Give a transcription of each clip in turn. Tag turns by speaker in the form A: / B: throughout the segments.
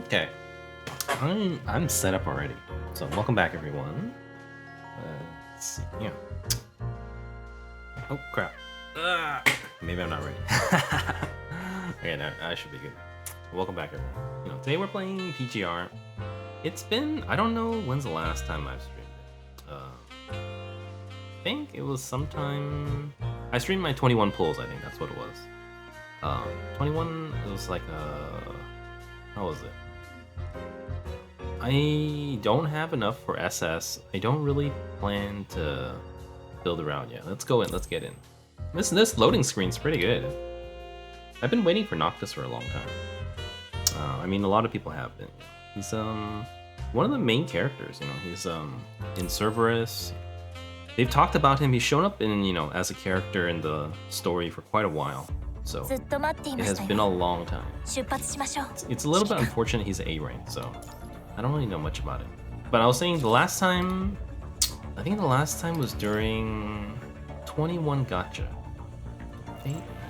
A: Okay, I'm set up already. So welcome back, everyone. Let's see. Yeah. Oh crap. Maybe I'm not ready. Okay, no, I should be good. Welcome back, everyone. Today we're playing PGR. It's been, I don't know when's the last time I've streamed it. I think it was sometime. I streamed my 21 pulls. I think that's what it was. 21. It was like how was it? I don't have enough for SS. I don't really plan to build around yet. Let's go in. Let's get in. This loading screen's pretty good. I've been waiting for Noctis for a long time. I mean, a lot of people have been. He's one of the main characters. He's in Cerberus. They've talked about him. He's shown up in as a character in the story for quite a while. So it has been a long time. It's a little bit unfortunate he's A rank, so I don't really know much about it. But I was saying the last time, I think the last time was during 21 Gacha.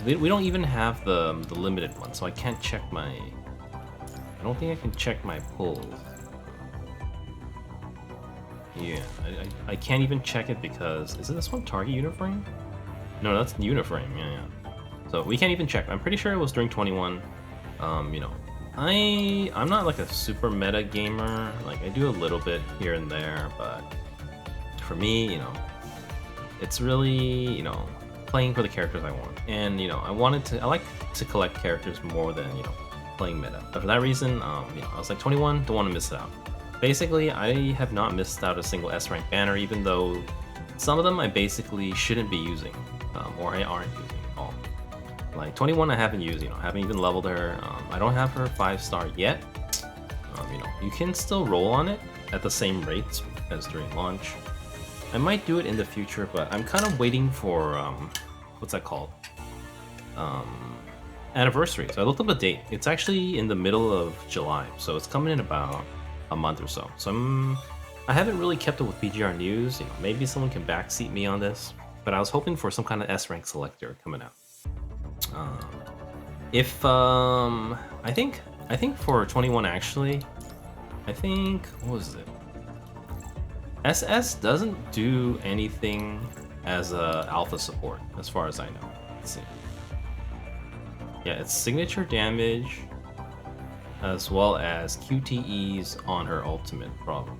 A: We don't even have the limited one, so I can't check my. I don't think I can check my pulls. Yeah, I can't even check it because is it this one target uniframe? No, that's uniframe. Yeah. So we can't even check. I'm pretty sure it was during 21. I'm not like a super meta gamer. Like I do a little bit here and there, but for me, it's really playing for the characters I want. And I like to collect characters more than playing meta. But for that reason, I was like 21, don't want to miss it out. Basically, I have not missed out a single S rank banner, even though some of them I basically shouldn't be using, or I aren't using at all. Like 21 I haven't used, I haven't even leveled her. I don't have her 5-star yet. You can still roll on it at the same rates as during launch. I might do it in the future, but I'm kind of waiting for, what's that called? Anniversary. So I looked up the date. It's actually in the middle of July, so it's coming in about a month or so. So I haven't really kept up with PGR news. Maybe someone can backseat me on this, but I was hoping for some kind of S rank selector coming out. I think for 21 actually, I think what was it? SS doesn't do anything as a alpha support, as far as I know. Let's see. Yeah, it's signature damage, as well as QTEs on her ultimate, probably.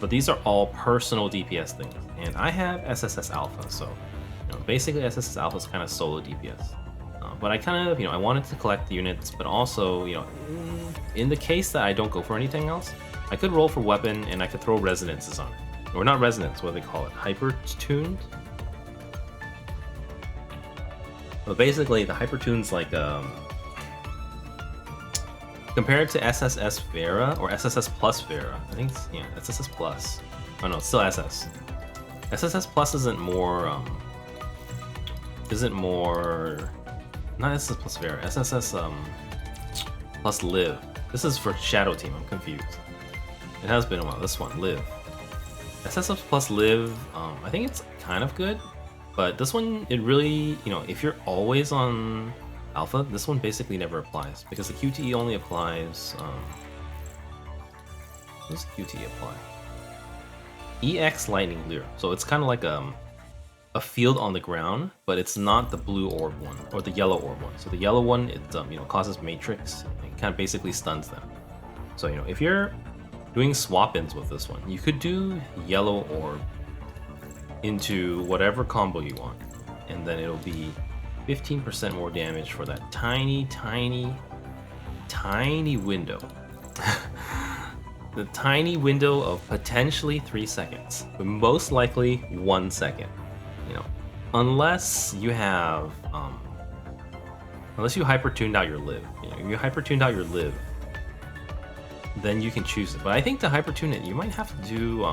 A: But these are all personal DPS things, and I have SSS alpha, so basically SSS alpha is kind of solo DPS. But I kind of, I wanted to collect the units, but also, in the case that I don't go for anything else, I could roll for weapon and I could throw resonances on it. Or not resonance, what do they call it? Hyper-tuned? But basically, the hyper-tune's like, compared to SSS Vera, or SSS Plus Vera, I think it's, yeah, SSS Plus. Oh no, it's still SS. SSS Plus isn't more, not SSS Plus Vera, SSS, Plus Live. This is for Shadow Team, I'm confused. It has been a while, this one, Live. SSS Plus Live, I think it's kind of good, but this one, it really, if you're always on Alpha, this one basically never applies, because the QTE only applies, what does QTE apply? EX Lightning Lure, so it's kind of like a field on the ground, but it's not the blue orb one, or the yellow orb one. So the yellow one, it causes matrix, it kind of basically stuns them. So if you're doing swap-ins with this one, you could do yellow orb into whatever combo you want, and then it'll be 15% more damage for that tiny window. The tiny window of potentially 3 seconds, but most likely 1 second. Unless you have, unless you hyper-tuned out your live. If you hyper-tuned out your live, then you can choose it. But I think to hyper-tune it, you might have to do,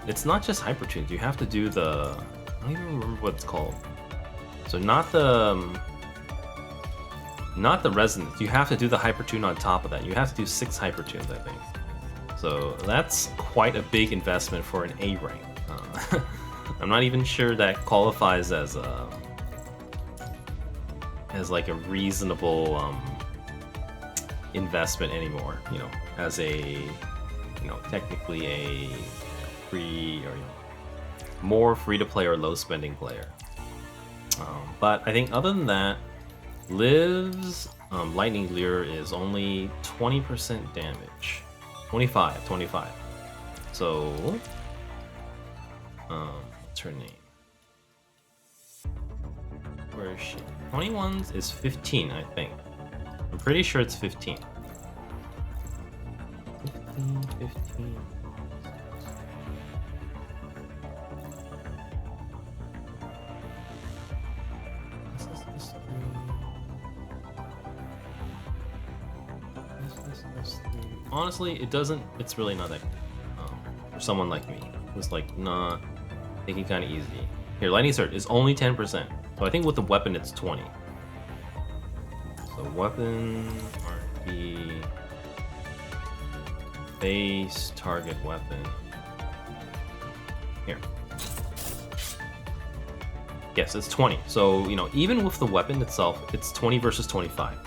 A: it's not just hyper-tuned, you have to do the, I don't even remember what it's called. So not the resonance, you have to do the hyper-tune on top of that. You have to do 6 hyper-tunes, I think. So that's quite a big investment for an A rank. I'm not even sure that qualifies as like a reasonable investment anymore. You know, as a technically a free or more free to play or low spending player. But I think other than that, Liv's Lightning Lure is only 20% damage. 25. So, what's her name? Where is she? 21's is 15, I think. I'm pretty sure it's 15. 15. Honestly, it's really not that for someone like me who's like, nah, taking kind of easy. Here, Lightning Surge is only 10%. So I think with the weapon, it's 20. So weapon, RP, base, target weapon. Here. Yes, it's 20. So, even with the weapon itself, it's 20 versus 25.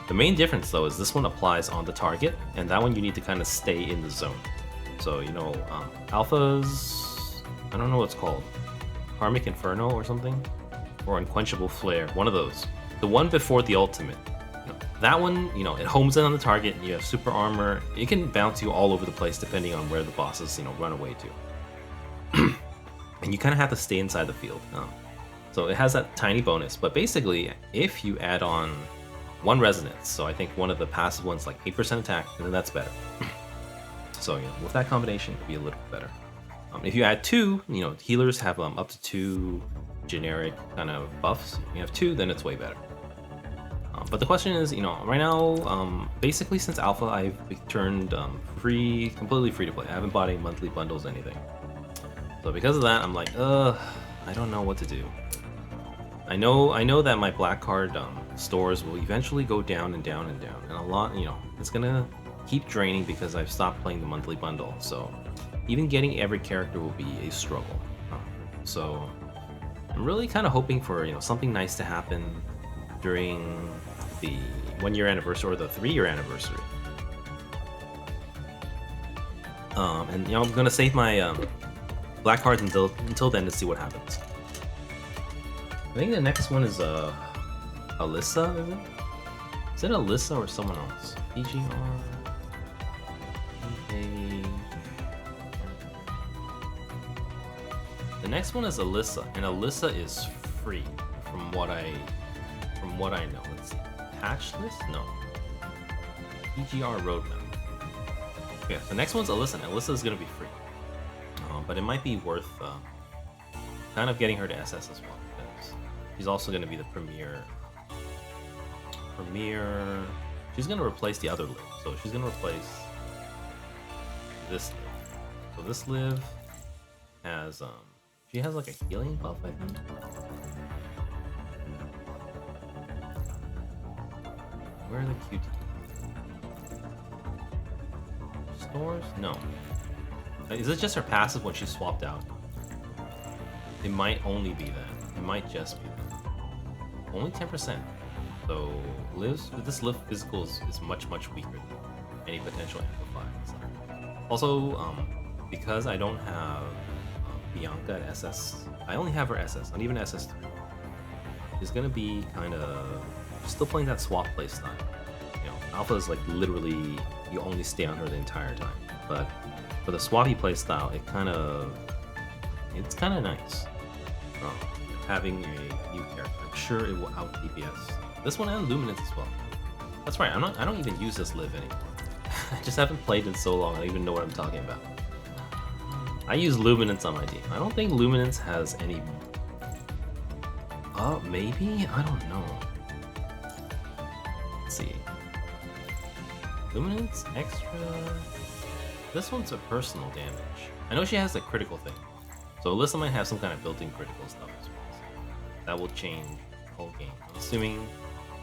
A: The main difference, though, is this one applies on the target, and that one you need to kind of stay in the zone. So, Alpha's... I don't know what it's called. Karmic Inferno or something? Or Unquenchable Flare, one of those. The one before the ultimate. That one, it homes in on the target, and you have super armor. It can bounce you all over the place depending on where the bosses, run away to. And you kind of have to stay inside the field. So it has that tiny bonus, but basically, if you add on one resonance, so I think one of the passive ones like 8% attack, and then that's better. So with that combination, it'll be a little bit better. If you add 2, healers have up to 2 generic kind of buffs. If you have 2, then it's way better. But the question is, right now, basically since Alpha, I've turned completely free to play. I haven't bought any monthly bundles, anything. So because of that, I'm like, I don't know what to do. I know that my black card stores will eventually go down and down and down, and a lot, it's gonna keep draining because I've stopped playing the monthly bundle. So even getting every character will be a struggle. So I'm really kind of hoping for something nice to happen during the 1-year anniversary or the 3-year anniversary. And I'm gonna save my black cards until then to see what happens. I think the next one is Alyssa, is it? Is it Alyssa or someone else? PGR. The next one is Alyssa, and Alyssa is free from what I know. Let's see. Patch list? No. PGR roadmap. Okay, the next one's Alyssa, and Alyssa is gonna be free. But it might be worth kind of getting her to SS as well. She's also going to be the premier. She's going to replace the other live. So she's going to replace this live. So this live has she has like a healing buff, I think. Where are the QT? Stores? No. Is it just her passive when she's swapped out? It might only be that. It might just be that. Only 10%. So this live physical is much weaker than any potential amplifier. Also, because I don't have Bianca at SS, I only have her SS, not even SS3. She's gonna be kind of still playing that swap play style. Alpha is like literally you only stay on her the entire time, but for the swappy play style, it's kind of nice. Having a new character. I'm sure it will out DPS. This one and Luminance as well. That's right, I don't even use this live anymore. I just haven't played in so long, I don't even know what I'm talking about. I use Luminance on my team. I don't think Luminance has any... maybe? I don't know. Let's see. Luminance, extra... This one's a personal damage. I know she has a critical thing. So Alyssa might have some kind of built-in critical stuff as well. That will change the whole game. I'm assuming...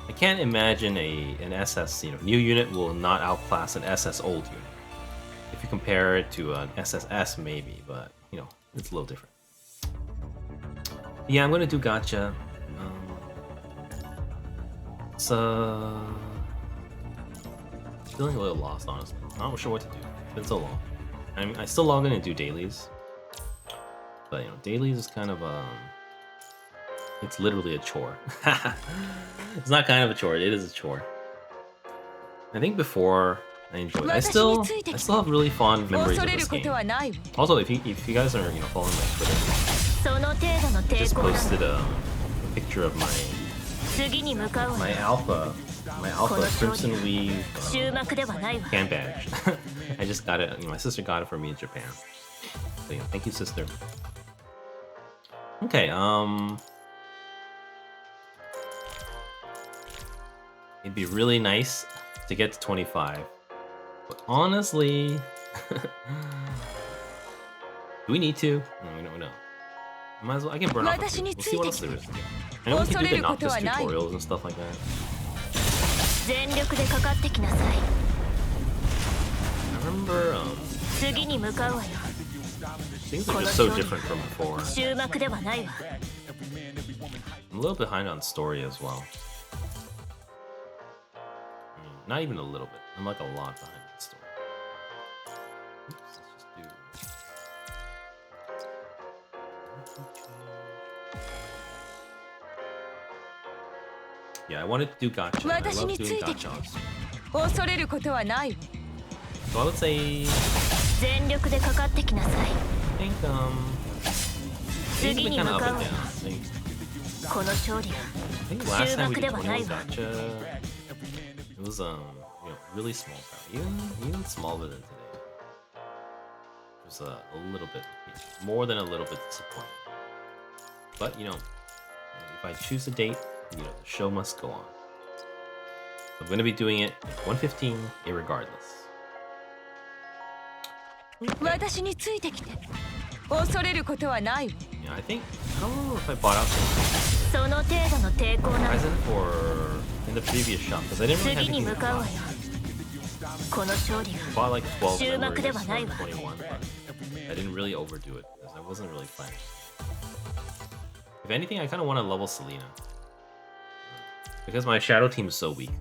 A: I can't imagine an SS, new unit will not outclass an SS old unit. If you compare it to an SSS, maybe, but, it's a little different. Yeah, I'm gonna do gacha. Feeling a little lost, honestly. Not sure what to do. It's been so long. I mean, I still log in and do dailies, but you know, dailies is kind of it's literally a chore. It's not kind of a chore. It is a chore. I think before I enjoyed it. I still have really fond memories of this game. Also, if you guys are following my Twitter, I just posted a picture of my alpha Crimson Weave can badge. I just got it. My sister got it for me in Japan. So yeah, thank you, sister. Okay, it'd be really nice to get to 25, but honestly, do we need to? No, we don't know. Might as well. I can burn off a few. We'll see what else there is. I know we can do the Noctis tutorials and stuff like that. I remember, things are just so different from before. I'm a little behind on story as well. I mean, not even a little bit. I'm like a lot behind on story. Oops, let's just do... Yeah, I wanted to do gacha. I love doing gachas. So I would say... I think, it's been kind of up and down. I think last time we did 21 gacha, it was really small crowd. Even smaller than today. It was a little bit, more than a little bit disappointing. But if I choose a date, the show must go on. I'm gonna be doing it at 1:15, irregardless. Okay. Yeah, I don't know if I bought out the present for in the previous shop because I didn't really have anything to buy. I bought like 12 memories for 21, but I didn't really overdo it because I wasn't really planning. If anything, I kind of want to level Selena because my shadow team is so weak.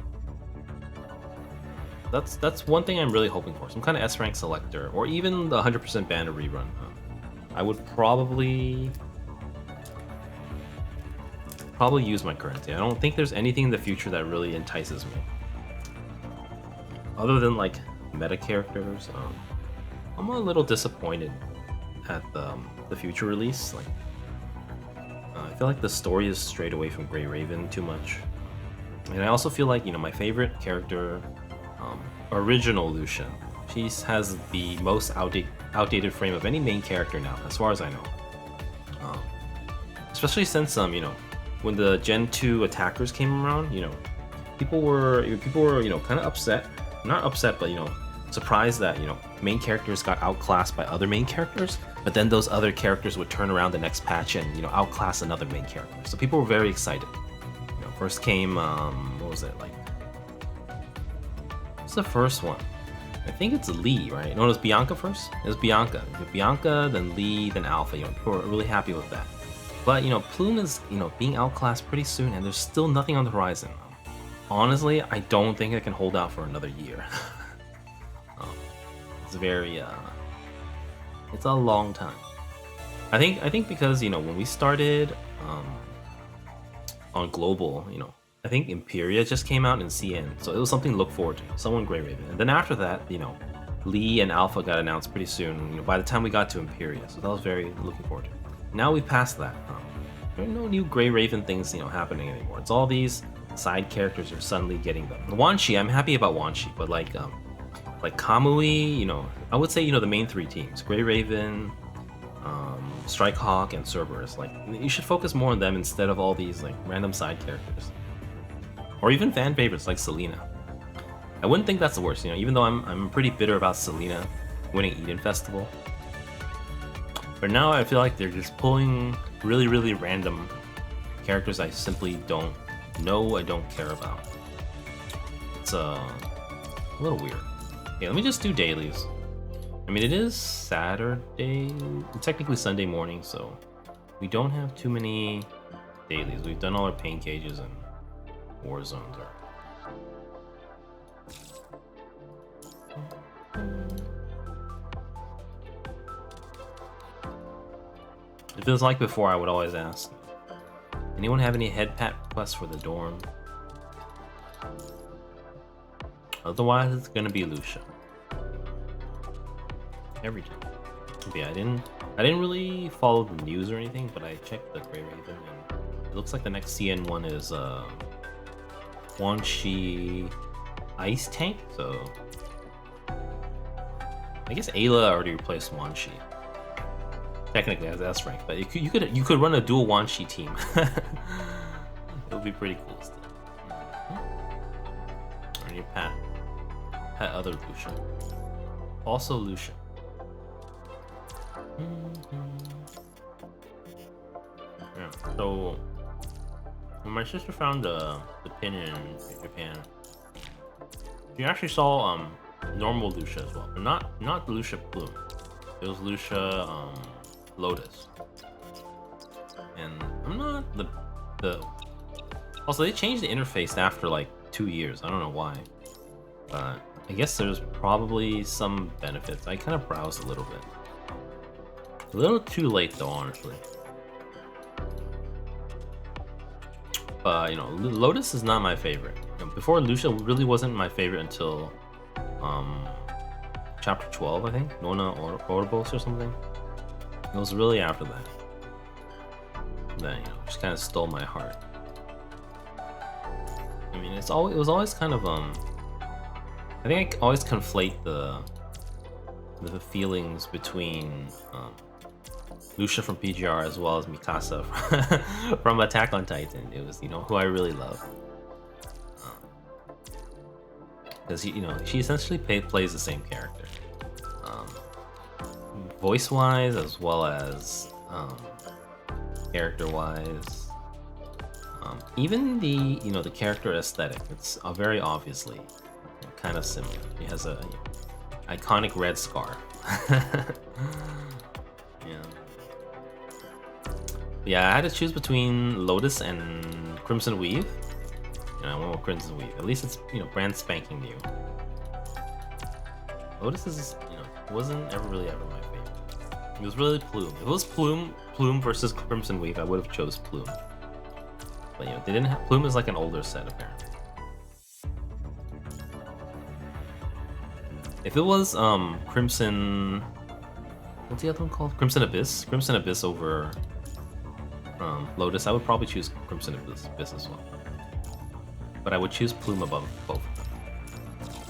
A: That's one thing I'm really hoping for. Some kind of S rank selector, or even the 100% banner rerun. I would probably use my currency. I don't think there's anything in the future that really entices me, other than like meta characters. I'm a little disappointed at the future release. Like, I feel like the story is strayed away from Grey Raven too much, and I also feel like my favorite character. Original Lucian. She has the most outdated frame of any main character now, as far as I know. Especially since when the Gen 2 attackers came around, people were kind of upset. Not upset, but surprised that main characters got outclassed by other main characters. But then those other characters would turn around the next patch and outclass another main character. So people were very excited. First came what was it like? The first one, I think it's Lee, right? No, it was Bianca first. It was Bianca, then Lee, then Alpha. People are really happy with that. But Plume is being outclassed pretty soon, and there's still nothing on the horizon. Honestly, I don't think it can hold out for another year. It's very it's a long time. I think because when we started on global, I think Imperia just came out in CN, so it was something to look forward to. Someone Grey Raven, and then after that, Lee and Alpha got announced pretty soon. By the time we got to Imperia, so that was very looking forward to. Now we've passed that. There are no new Grey Raven things, happening anymore. It's all these side characters are suddenly getting them. Wanshi, I'm happy about Wanshi, but like Kamui, I would say the main three teams: Grey Raven, Strikehawk, and Cerberus. Like you should focus more on them instead of all these like random side characters. Or even fan favorites like Selena. I wouldn't think that's the worst, even though I'm pretty bitter about Selena winning Eden Festival. But now I feel like they're just pulling really, really random characters I simply don't know, I don't care about. It's a little weird. Okay, let me just do dailies. I mean, it is Saturday, technically Sunday morning, so we don't have too many dailies. We've done all our pain cages and war zones are. If it was like before, I would always ask, anyone have any head pat requests for the dorm? Otherwise, it's gonna be Lucia. Every time. But yeah, I didn't really follow the news or anything, but I checked the Grey Raven, and it looks like the next CN one is Quan Chi Ice Tank. So I guess Ayla already replaced Quan Chi. Technically as S rank, but you could run a dual Quan Chi team. It would be pretty cool still. Or your Pat other Lucia. Also Lucia. Yeah, so when my sister found the pin in Japan, she actually saw normal Lucia as well, but not Lucia Plume. It was Lucia Lotus, and I'm not the. Also, they changed the interface after like 2 years. I don't know why, but I guess there's probably some benefits. I kind of browsed a little bit. A little too late though, honestly. But you know, Lotus is not my favorite. You know, before, Lucia really wasn't my favorite until chapter 12, I think. Nona or Ouroboros or something. It was really after that that, you know, just kind of stole my heart. I mean, it was always kind of I think I always conflate the feelings between Lucia from PGR as well as Mikasa from Attack on Titan. It was, you know, who I really love, because you know, she essentially plays the same character, voice wise as well as character wise. Even the, you know, the character aesthetic, it's very obviously, you know, kind of similar. He has a, you know, iconic red scarf. Yeah, I had to choose between Lotus and Crimson Weave. And I went with Crimson Weave. At least it's, you know, brand spanking new. Lotus is, you know, wasn't ever my favorite. It was really Plume. If it was Plume versus Crimson Weave, I would have chose Plume. But you know, they didn't have, Plume is like an older set apparently. If it was Crimson, what's the other one called? Crimson Abyss? Crimson Abyss over Lotus, I would probably choose Crimson Abyss as well. But I would choose Plume above both of them.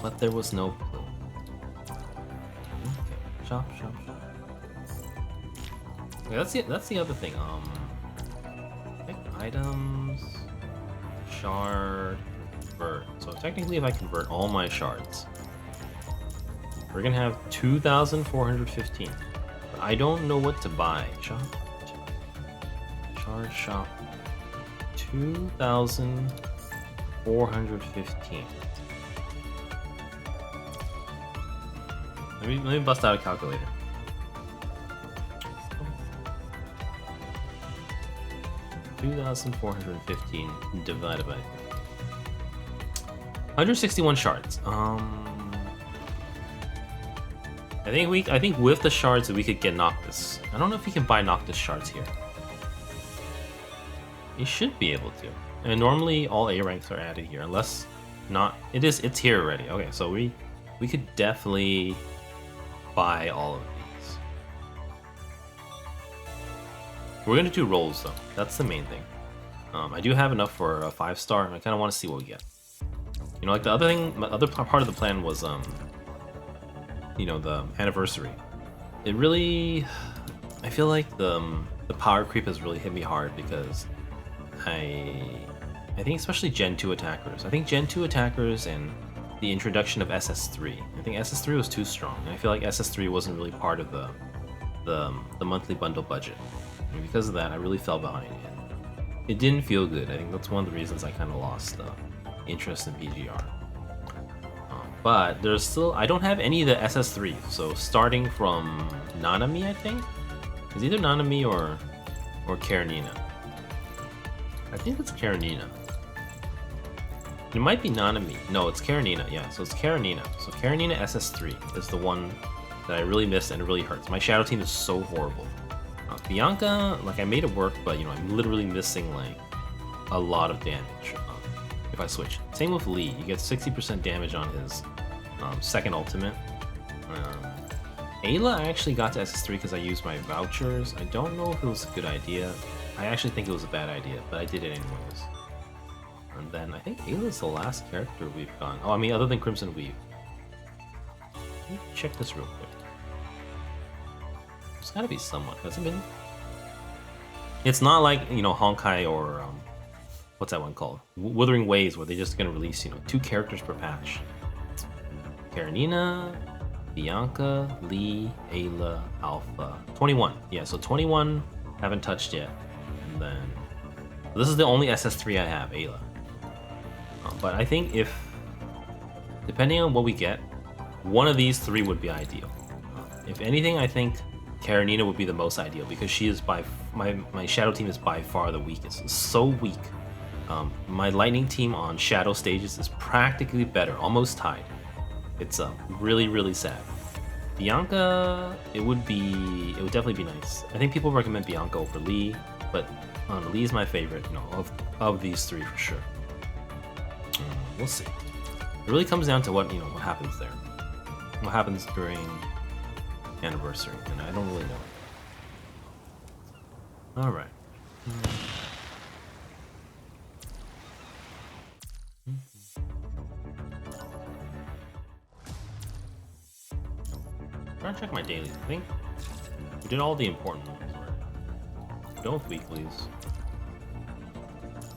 A: But there was no Plume. Okay, shop. Okay, that's the other thing. Pick items, shard, convert. So technically, if I convert all my shards, we're gonna have 2,415. But I don't know what to buy. Shop 2,415. Let me bust out a calculator. $2,415 divided by 161 shards. I think with the shards we could get Noctis. I don't know if you can buy Noctis shards here. You should be able to. And normally all A ranks are added here, unless not. It's here already. Okay, so we could definitely buy all of these. We're gonna do rolls though. That's the main thing. I do have enough for a 5-star, and I kind of want to see what we get. You know, like the other part of the plan was you know, the anniversary. It really, I feel like the power creep has really hit me hard because I think especially Gen 2 attackers. I think Gen 2 attackers and the introduction of SS3. I think SS3 was too strong, and I feel like SS3 wasn't really part of the monthly bundle budget. And because of that, I really fell behind it. It didn't feel good. I think that's one of the reasons I kind of lost interest in PGR. But there's still, I don't have any of the SS3. So starting from Nanami, I think? It's either Nanami or Karenina. I think it's Karenina. It might be Nanami. No, it's Karenina. Yeah, so it's Karenina. So Karenina SS3 is the one that I really miss, and it really hurts. My shadow team is so horrible. Bianca, like I made it work, but you know I'm literally missing like a lot of damage if I switch. Same with Lee, you get 60% damage on his second ultimate. Ayla I actually got to SS3 because I used my vouchers. I don't know if it was a good idea. I actually think it was a bad idea, but I did it anyways. And then I think Ayla's the last character we've gone. Oh, I mean, other than Crimson Weave. Let me check this real quick. There's gotta be someone, hasn't been? It's not like, you know, Honkai or, what's that one called? Wuthering Waves, where they're just gonna release, you know, 2 characters per patch. Karenina, Bianca, Lee, Ayla, Alpha. 21. Yeah, so 21 haven't touched yet. And then this is the only SS3 I have, Ayla. But I think if, depending on what we get, one of these 3 would be ideal. If anything, I think Karenina would be the most ideal because she is by my Shadow team is by far the weakest. It's so weak. My Lightning team on Shadow stages is practically better, almost tied. It's really, really sad. Bianca, it would definitely be nice. I think people recommend Bianca over Lee, but Lee's my favorite, you know, of these 3 for sure. We'll see. It really comes down to what happens there. What happens during Anniversary, and I don't really know. Alright. Trying to check my dailies. I think we did all the important ones. Done with weeklies.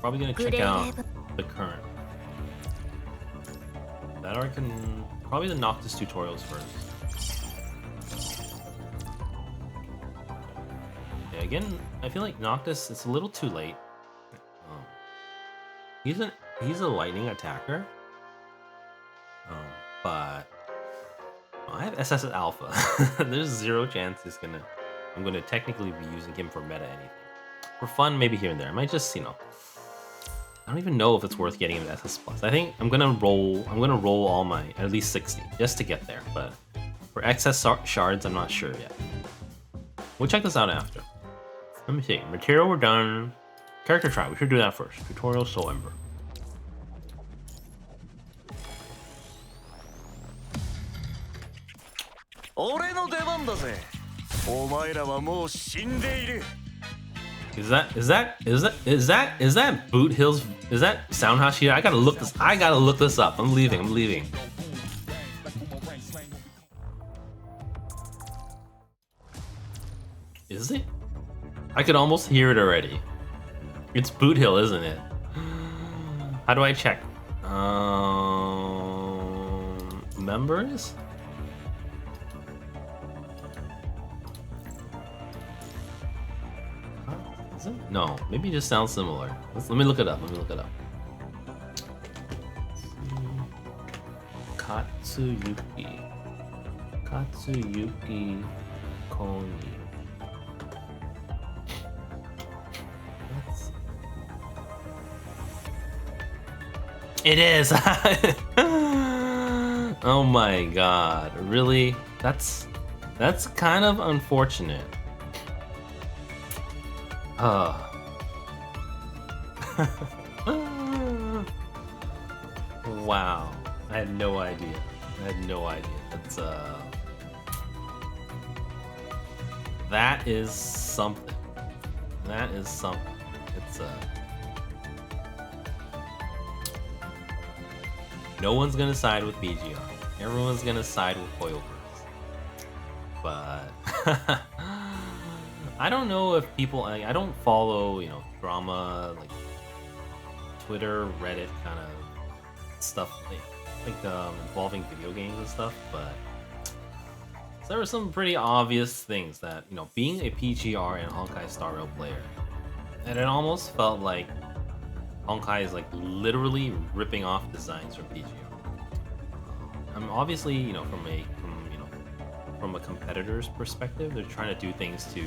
A: Probably gonna check out the current. That or I can probably the Noctis tutorials first. Yeah, again, I feel like Noctis, it's a little too late. He's a lightning attacker. But I have SS Alpha. There's 0 chance I'm gonna technically be using him for meta anything. For fun, maybe here and there. I might just, I don't even know if it's worth getting him to SS Plus. I think I'm gonna roll all my at least 60 just to get there. But for excess shards, I'm not sure yet. We'll check this out after. Let me see. Material, we're done. Character try, we should do that first. Tutorial Soul Ember. Is that Boot Hill's? Is that Soundhouse here? I gotta look this up. I'm leaving. Is it? I could almost hear it already. It's Boot Hill, isn't it? How do I check? Members? Is it? No, maybe it just sounds similar. Let me look it up. Katsuyuki Koni. It is. Oh my god, really? That's kind of unfortunate. Wow, I had no idea. That is something. It's no one's gonna side with BGR. Everyone's gonna side with Foilverse. But I don't know if people. I don't follow, drama like Twitter, Reddit kind of stuff involving video games and stuff. But there were some pretty obvious things that being a PGR and Honkai Star Rail player, and it almost felt like Honkai is literally ripping off designs from PGR. I'm obviously, from a competitor's perspective, they're trying to do things to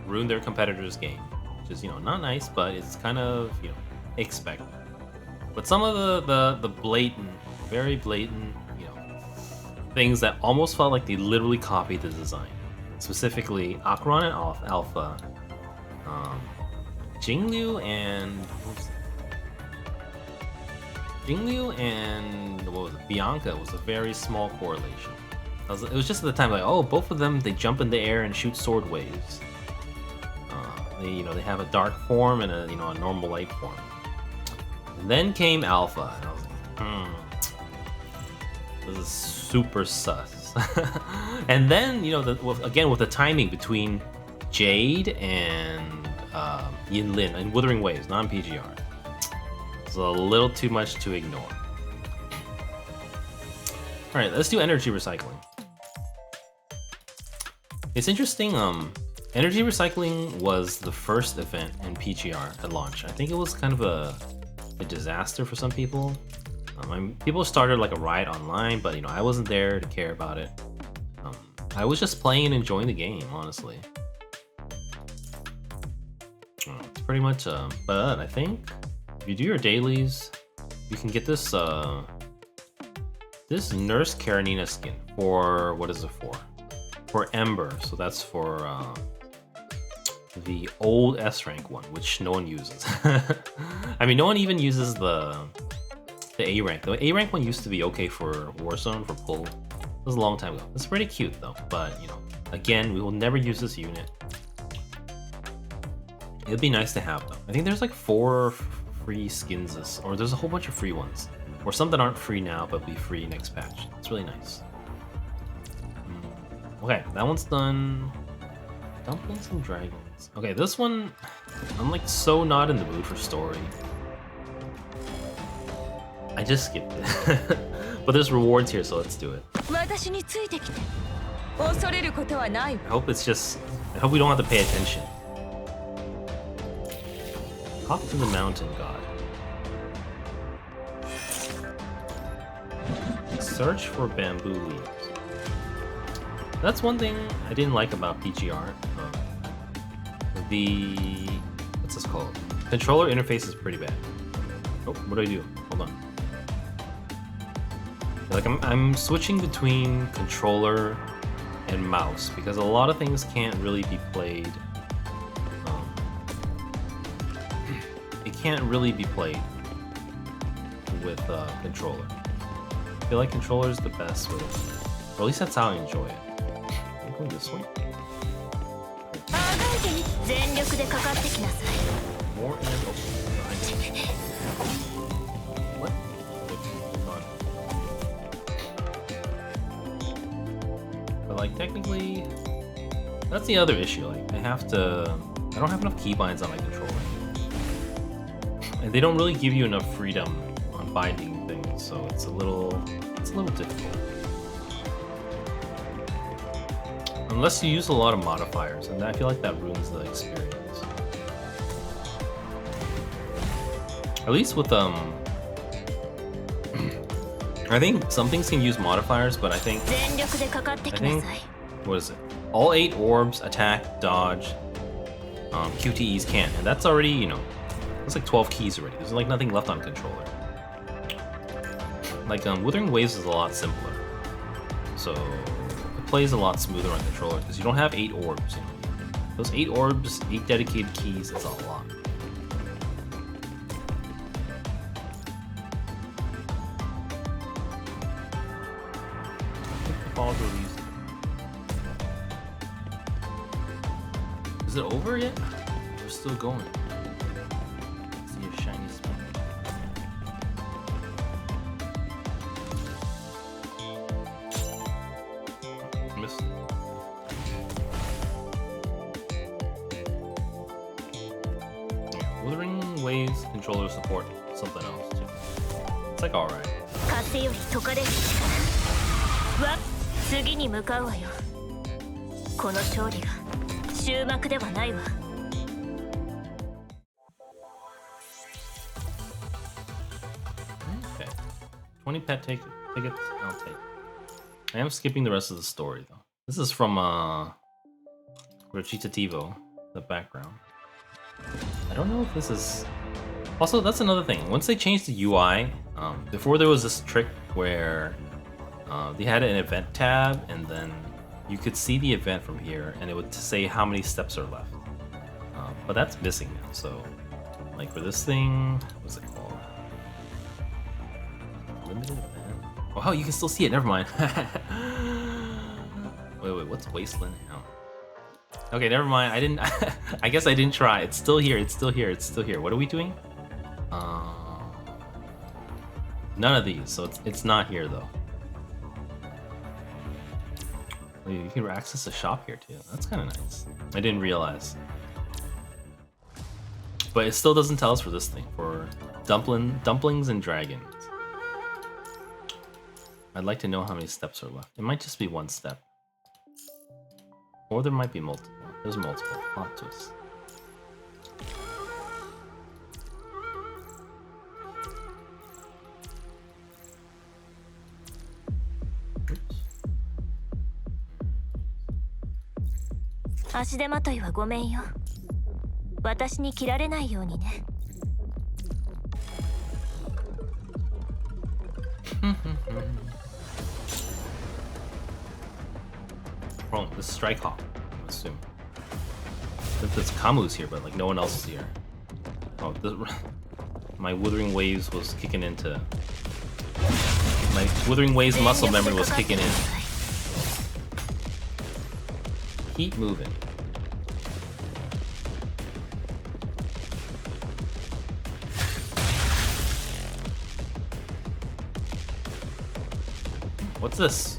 A: ruin their competitor's game, which is, not nice, but it's kind of, expected. But some of the blatant, very blatant, things that almost felt like they literally copied the design. specifically Acheron and Alpha, Jingliu and what was it? Bianca was a very small correlation. It was just at the time like, oh, both of them, they jump in the air and shoot sword waves. They have a dark form and a normal light form. And then came Alpha, and I was like, this is super sus. And then again with the timing between Jade and Yinlin and Wuthering Waves, non-PGR, it's a little too much to ignore. All right, let's do energy recycling. It's interesting. Energy recycling was the first event in PGR at launch. I think it was kind of a disaster for some people. People started like a riot online, but I wasn't there to care about it. I was just playing and enjoying the game, honestly. It's pretty much. But I think if you do your dailies, you can get this Nurse Karenina skin for, what is it for? For Ember. So that's for the old S rank one, which no one uses. I mean, no one even uses the A rank. The A rank one used to be okay for Warzone, for pull. It was a long time ago. It's pretty cute though, but again, we will never use this unit. It'd be nice to have though. I think there's like 4 free skins, or there's a whole bunch of free ones, or some that aren't free now but be free next patch. It's really nice. Okay, that one's done. Dumplings and Dragons. Okay, this one, I'm like so not in the mood for story. I just skipped it. But there's rewards here, so let's do it. I hope I hope we don't have to pay attention. Talk to the mountain god. Search for bamboo leaves. That's one thing I didn't like about PGR. What's this called? Controller interface is pretty bad. Oh, what do I do? Hold on. Like I'm switching between controller and mouse because a lot of things can't really be played. It can't really be played with controller. I feel like controller is the best with it, or at least that's how I enjoy it. I'm going this way. More and what? But like technically, that's the other issue. Like I don't have enough keybinds on my controller, and they don't really give you enough freedom on binding things, so it's a little difficult. Unless you use a lot of modifiers, and I feel like that ruins the experience. At least with I think some things can use modifiers, but I think what is it? All 8 orbs, attack, dodge, QTEs can't, and that's already that's like 12 keys already. There's like nothing left on controller. Like Wuthering Waves is a lot simpler, so it plays a lot smoother on controller because you don't have 8 orbs. Those 8 orbs, 8 dedicated keys, is a lot. Is it over yet? We're still going. See a shiny spot. Missed. Wuthering Waves controller support something else too. It's like alright. Okay, 20 pet tickets, I'll take. I am skipping the rest of the story though. This is from Recitativo, the background. I don't know if this is... Also, that's another thing. Once they changed the UI, before there was this trick where they had an event tab and then you could see the event from here, and it would say how many steps are left. But that's missing now. So, like for this thing, what's it called? Limited event. Oh, you can still see it. Never mind. Wait, what's Wasteland now? Okay, never mind. I didn't. I guess I didn't try. It's still here. It's still here. It's still here. What are we doing? None of these. So it's not here though. You can access the shop here too. That's kind of nice. I didn't realize. But it still doesn't tell us for this thing. For dumplings and dragons. I'd like to know how many steps are left. It might just be one step. Or there might be multiple. There's multiple. Plot twist. Oops.
B: 足手まといはごめんよ。私に切られないようにね。
A: Wrong, this is Strike Hawk, I assume. There's Kamu's here, but like no one else is here. Oh, my Withering Waves was kicking into. My Withering Waves muscle memory was kicking in. Keep moving. What's this?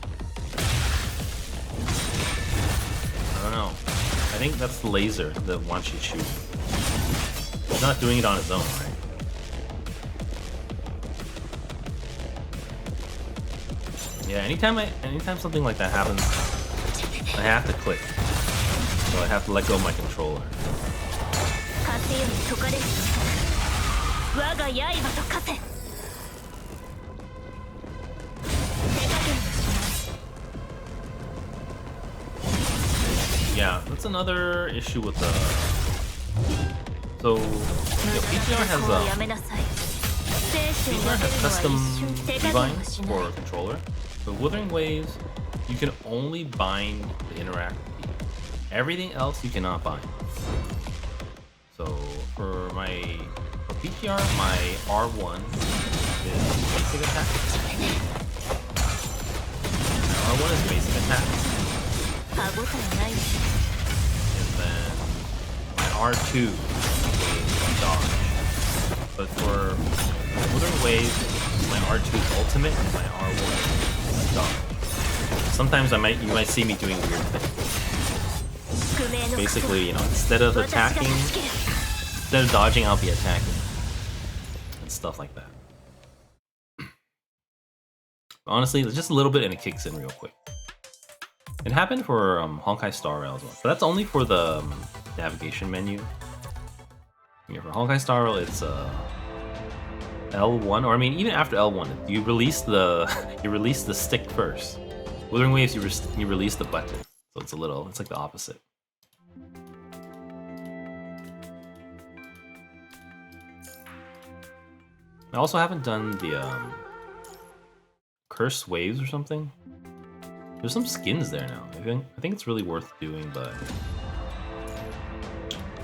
A: I don't know. I think that's the laser that wants you to shoot. He's not doing it on his own, right? Yeah, anytime something like that happens, I have to click. So I have to let go of my controller. Yeah, that's another issue with the. So, PTR has custom bindings for a controller. But Withering Waves, you can only bind the interact key. Everything else you cannot bind. So for PTR, my R1 is basic attack. R1 is basic attack. And then my R2 is dodge. But for Withering Wave, my R2 is ultimate and my R1 is dodge. Sometimes you might see me doing weird things. Basically, you know, instead of dodging, I'll be attacking. And stuff like that. Honestly, just a little bit and it kicks in real quick. It happened for Honkai Star Rail as well. But that's only for the navigation menu. Yeah, for Honkai Star Rail, it's L1, or I mean, even after L1, you release the stick first. Withering Waves, you release the button, so it's like the opposite. I also haven't done the Cursed Waves or something. There's some skins there now. I think it's really worth doing, but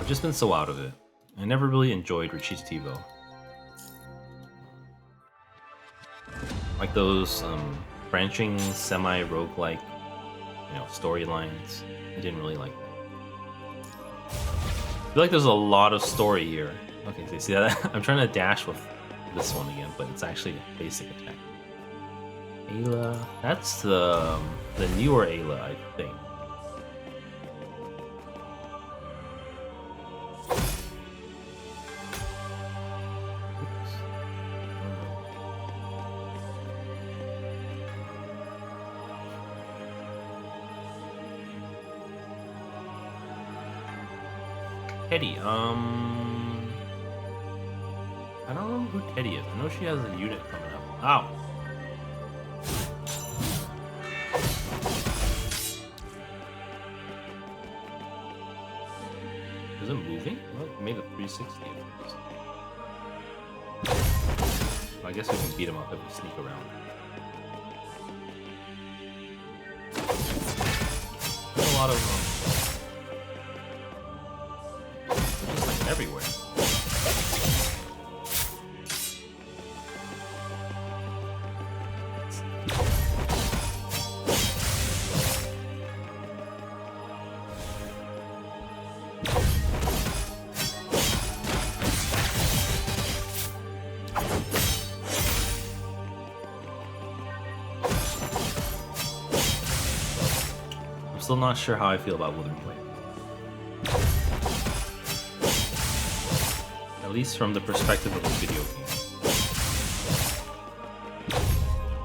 A: I've just been so out of it. I never really enjoyed Recitativo. Like those branching semi-roguelike, you know, storylines. I didn't really like that. I feel like there's a lot of story here. Okay, so you see that? I'm trying to dash with this one again, but it's actually a basic attack. Ayla, that's the newer Ayla, I think. Teddy, I don't know who Teddy is. I know she has a unit coming up. Ow! Is it moving? Well, it made a 360. Well, I guess we can beat him up if we sneak around. lot of they're just like everywhere. Still not sure how I feel about Wuthering Waves. At least from the perspective of a video game.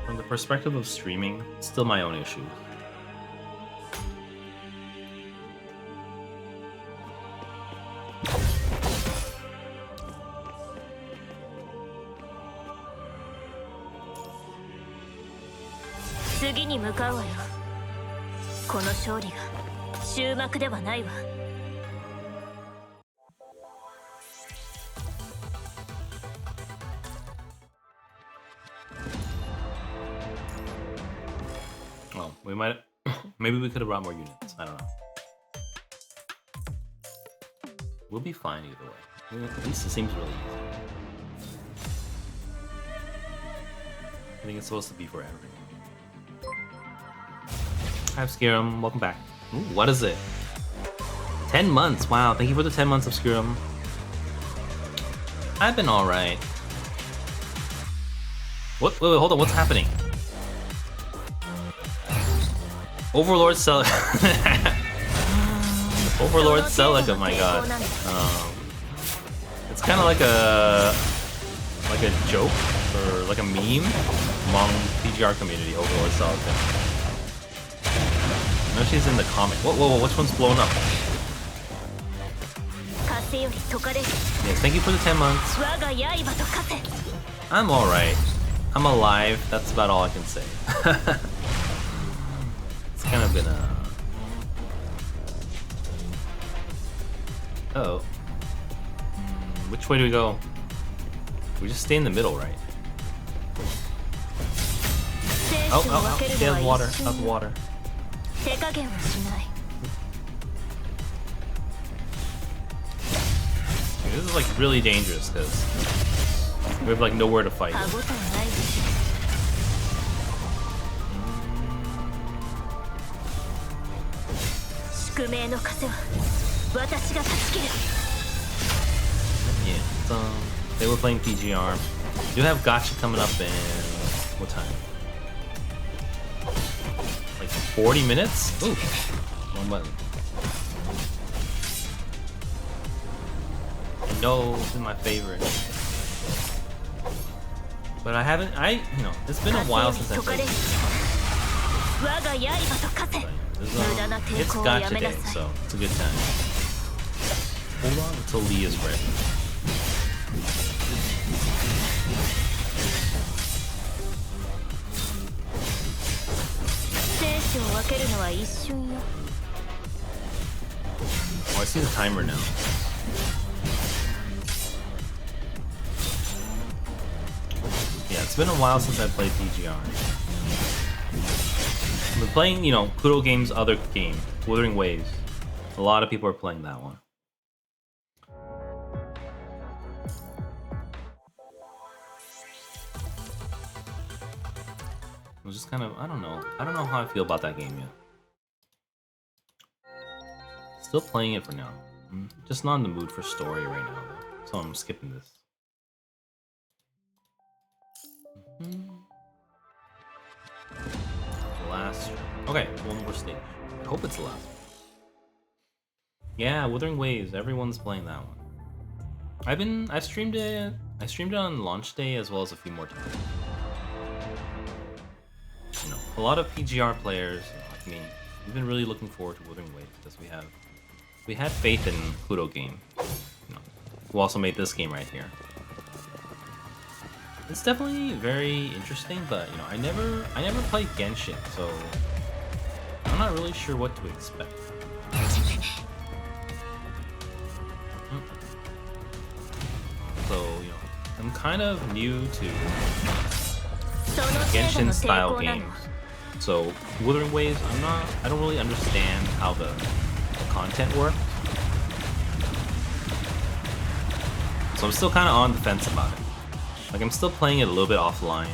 A: From the perspective of streaming, still my own issues. Well, we might maybe we could have brought more units. I don't know. We'll be fine either way. I mean, at least it seems really easy. I think it's supposed to be forever. Hi, Skyrim. Welcome back. Ooh, what is it? 10 months. Wow, thank you for the 10 months of Skyrim. I've been alright. What? Wait, hold on. What's happening? Overlord Celica. Overlord Celica, oh my god. It's kind of like a joke or like a meme among PGR community. Overlord Celica. I know she's in the comic. Whoa, which one's blown up? Yes, thank you for the 10 months. I'm alright. I'm alive. That's about all I can say. It's kind of been a... Uh-oh. Which way do we go? We just stay in the middle, right? Oh, they have water. Have water. This is like really dangerous because we have like nowhere to fight. Yeah, they were playing PGR. We do have Gacha coming up in what time? Like 40 minutes? Ooh, one button. No, this is my favorite. But I haven't, it's been a while since I played this. It's Gacha day, so it's a good time. Hold on until Lee is ready. Oh, I see the timer now. Yeah, it's been a while since I played PGR. I've been playing, Kudo Game's other game, Wuthering Waves. A lot of people are playing that one. It was just kind of, I don't know how I feel about that game yet. Still playing it for now. I'm just not in the mood for story right now, though, so I'm skipping this. Last. Okay, one more stage. I hope it's the last one. Yeah, Wuthering Waves. Everyone's playing that one. I've streamed it. I streamed it on launch day as well as a few more times. A lot of PGR players like me, we've been really looking forward to Wuthering Waves because we had faith in Kudo Game, who also made this game right here. It's definitely very interesting, but I never played Genshin, so I'm not really sure what to expect. So I'm kind of new to Genshin style games. So Wuthering Waves, I don't really understand how the content works. So I'm still kind of on the fence about it. Like, I'm still playing it a little bit offline,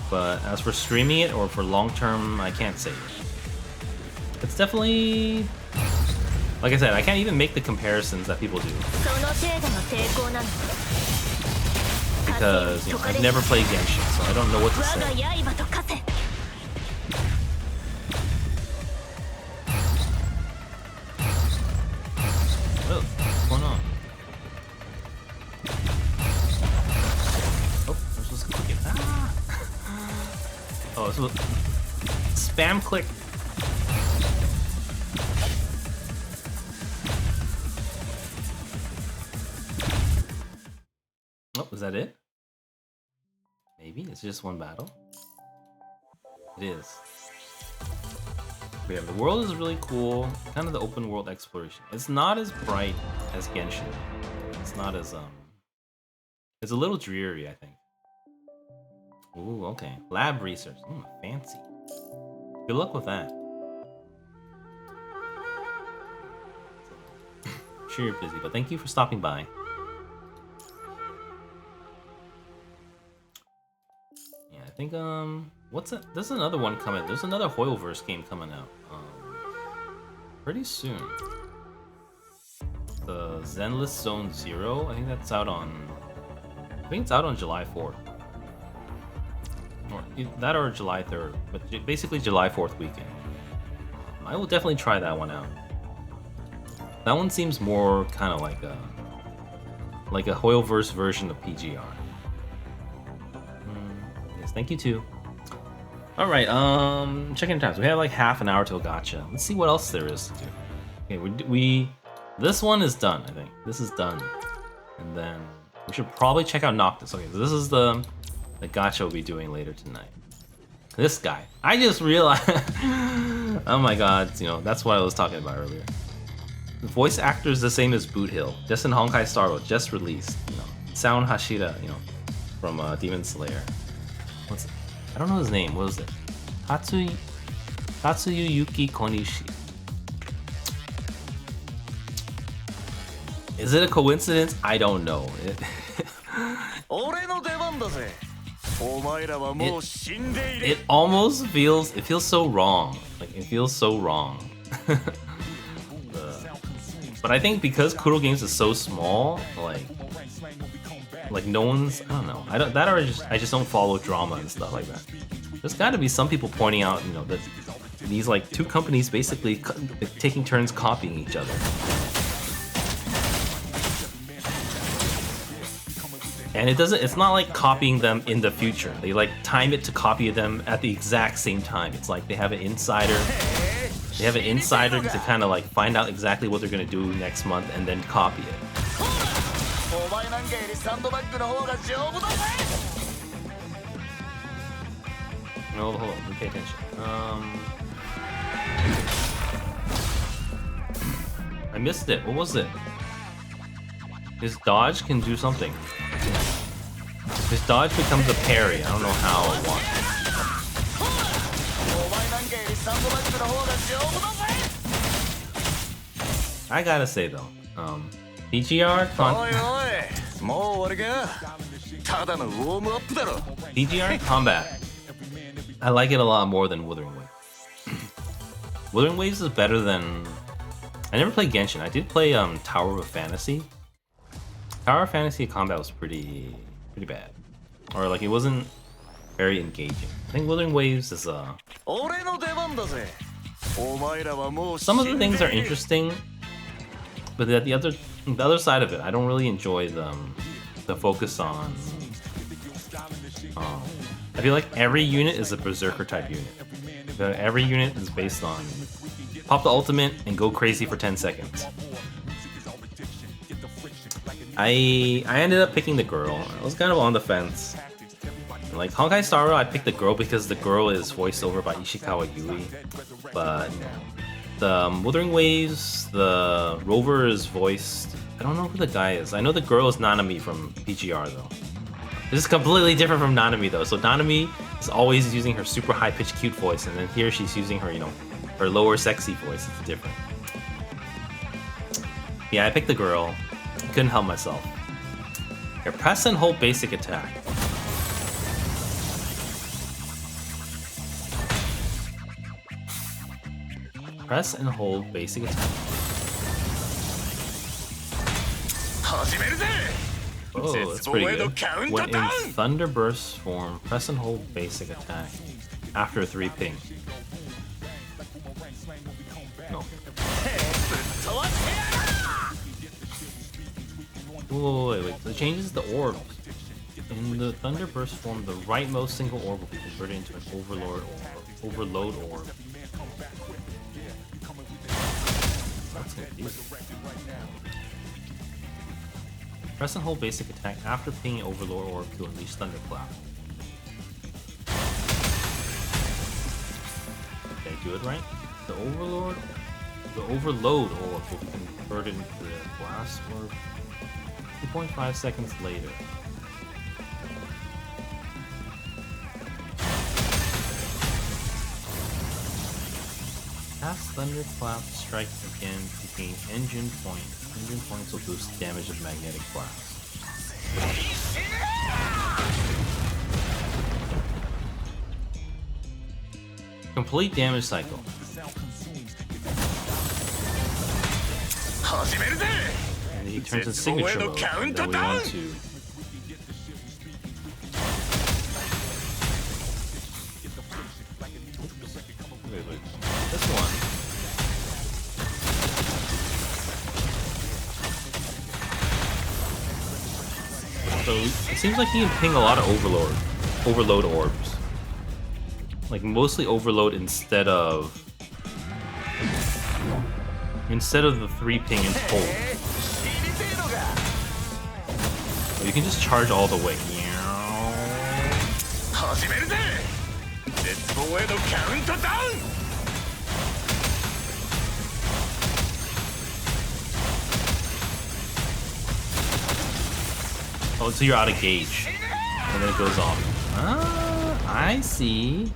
A: but as for streaming it or for long term, I can't say it. It's definitely, like I said, I can't even make the comparisons that people do because, you know, I've never played Genshin, so I don't know what to say. Oh, what's going on? Oh, I'm supposed to click it. Ah. Oh, so spam click. Oh, is that it? Maybe it's just one battle. It is. But yeah, the world is really cool. Kind of the open world exploration. It's not as bright as Genshin. It's not as it's a little dreary, I think. Ooh, okay. Lab research. Fancy. Good luck with that. I'm sure you're busy, but thank you for stopping by. Yeah, I think what's it? There's another one coming. There's another Hoyoverse game coming out. Pretty soon. The Zenless Zone Zero. I think that's out on. I think it's out on July 4th. Or that or July 3rd, but basically July 4th weekend. I will definitely try that one out. That one seems more kind of like a Hoyoverse version of PGR. Yes, thank you too. All right, checking times. We have like half an hour till Gacha. Let's see what else there is to do. Okay, this one is done. I think this is done, and then we should probably check out Noctis. Okay, so this is the Gacha we'll be doing later tonight. This guy, I just realized. Oh my god, you know that's what I was talking about earlier. The voice actor is the same as Boot Hill, just in Honkai Star Rail, just released. You know, Sound Hashira, you know, from Demon Slayer. What's it? I don't know his name. What was it? Tatsuyuki Konishi. Is it a coincidence? I don't know. It almost feels so wrong. Like it feels so wrong. But I think because Kuro Games is so small, like no one's, I don't know. I just don't follow drama and stuff like that. There's got to be some people pointing out, you know, that these like two companies basically taking turns copying each other. And it's not like copying them in the future. They like time it to copy them at the exact same time. It's like they have an insider. They have an insider to kind of like find out exactly what they're gonna do next month and then copy it. No, hold on, let me pay attention. I missed it. What was it? His dodge can do something. His dodge becomes a parry. I don't know how or what. I gotta say though, PGR combat. I like it a lot more than Wuthering Waves. Wuthering Waves is better than. I never played Genshin. I did play Tower of Fantasy. Tower of Fantasy combat was pretty bad, or like it wasn't very engaging. I think Wuthering Waves is some of the things are interesting, but the other side of it, I don't really enjoy the focus on. I feel like every unit is a berserker type unit. Every unit is based on pop the ultimate and go crazy for 10 seconds. I ended up picking the girl. I was kind of on the fence. Like Honkai Star Rail, I picked the girl because the girl is voiced over by Ishikawa Yui. But the Wuthering Waves, the rover is voiced. I don't know who the guy is. I know the girl is Nanami from PGR though. This is completely different from Nanami though. So Nanami is always using her super high-pitched cute voice, and then here she's using her, you know, her lower sexy voice. It's different. Yeah, I picked the girl. Couldn't help myself. Here, press and hold basic attack. Press and hold basic attack. Oh, that's pretty good. When in Thunderburst form, press and hold basic attack after a 3 ping. No. Wait. So it changes the orb. In the Thunderburst form, the rightmost single orb will be converted into an overload orb. That's confusing. Press and hold basic attack after pinging overload orb to unleash thunderclap. Did I do it right? The overload orb will be converted into the blast orb 2.5 seconds later. Cast thunderclap strike again to gain engine points. Engine points will boost damage of magnetic blast. Complete damage cycle. And he turns in signature mode, and then we want to... Wait. This one. So it seems like he can ping a lot of overload orbs. Like mostly overload instead of the 3 ping and hold. So you can just charge all the way. Oh, so you're out of gauge, and then it goes off. Ah, I see.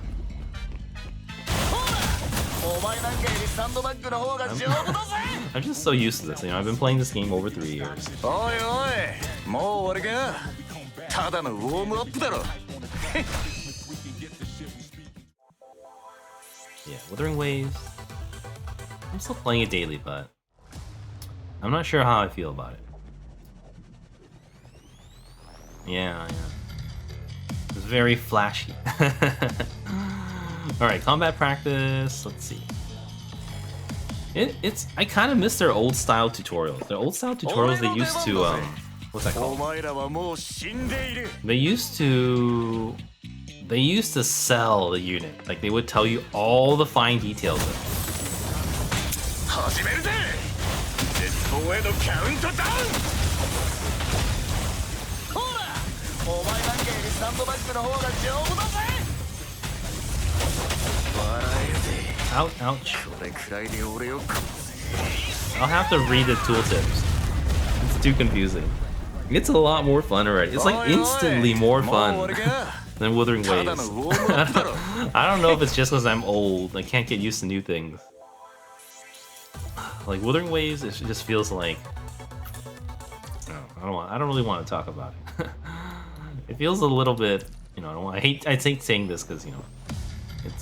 A: I'm just so used to this. You know, I've been playing this game over 3 years. Yeah, Withering Waves. I'm still playing it daily, but I'm not sure how I feel about it. Yeah. It's very flashy. Alright, combat practice. Let's see. I kind of miss their old style tutorials. Their old style tutorials, they used to what's that called? They used to sell the unit. Like they would tell you all the fine details of it. Ouch. I'll have to read the tooltips. It's too confusing. It's a lot more fun already. It's like instantly more fun than Withering Waves. I don't know if it's just because I'm old. I can't get used to new things. Like Withering Waves, it just feels like I don't really want to talk about it. It feels a little bit, you know, I hate saying this because, you know,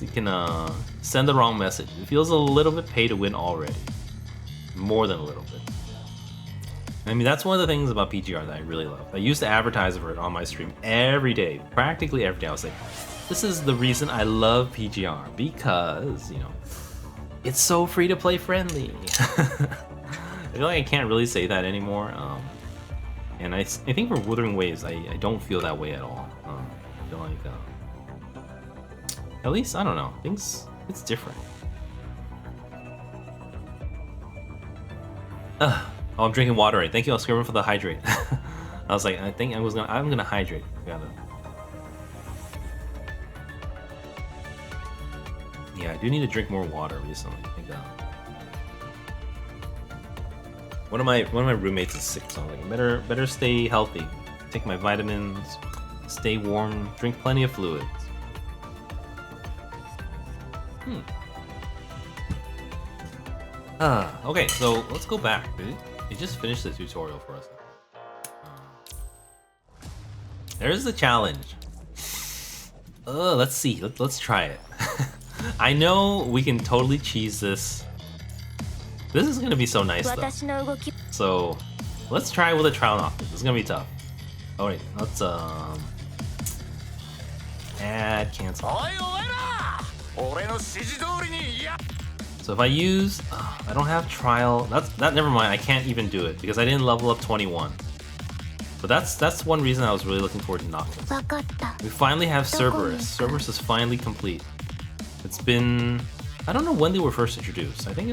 A: it can send the wrong message. It feels a little bit pay to win already. More than a little bit. I mean, that's one of the things about PGR that I really love. I used to advertise for it on my stream every day, practically every day. I was like, this is the reason I love PGR, because, you know, it's so free to play friendly. I feel like I can't really say that anymore. And I think for Withering Waves, I don't feel that way at all. I feel like, at least, I don't know, it's different. Oh, I'm drinking water right. Thank you, Oscar, for the hydrate. I was like, I'm gonna hydrate. Yeah, I do need to drink more water recently. I think one of my roommates is sick, so I'm like, better stay healthy. Take my vitamins, Stay warm, drink plenty of fluids. Okay, so let's go back. It just finished the tutorial for us. There's the challenge. Let's see. Let's try it. I know we can totally cheese this. This is gonna be so nice though. So let's try with a trial Noctis. This is gonna be tough. Oh wait, let's add cancel. So if I use, I don't have trial. That never mind. I can't even do it because I didn't level up 21. But that's one reason I was really looking forward to Noctis. We finally have Cerberus. Cerberus is finally complete. It's been, I don't know when they were first introduced. I think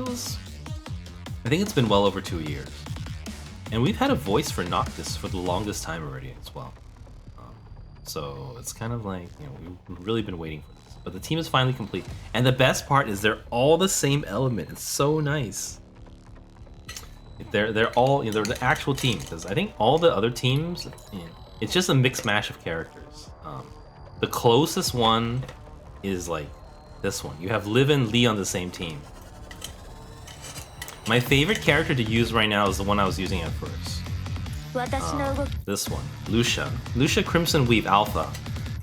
A: it's been well over 2 years. And we've had a voice for Noctis for the longest time already as well. So it's kind of like, you know, we've really been waiting for this. But the team is finally complete. And the best part is they're all the same element. It's so nice. They're all, you know, they're the actual team. Because I think all the other teams, you know, it's just a mixed mash of characters. The closest one is like this one. You have Liv and Lee on the same team. My favorite character to use right now is the one I was using at first. This one, Lucia. Lucia Crimson Weave Alpha.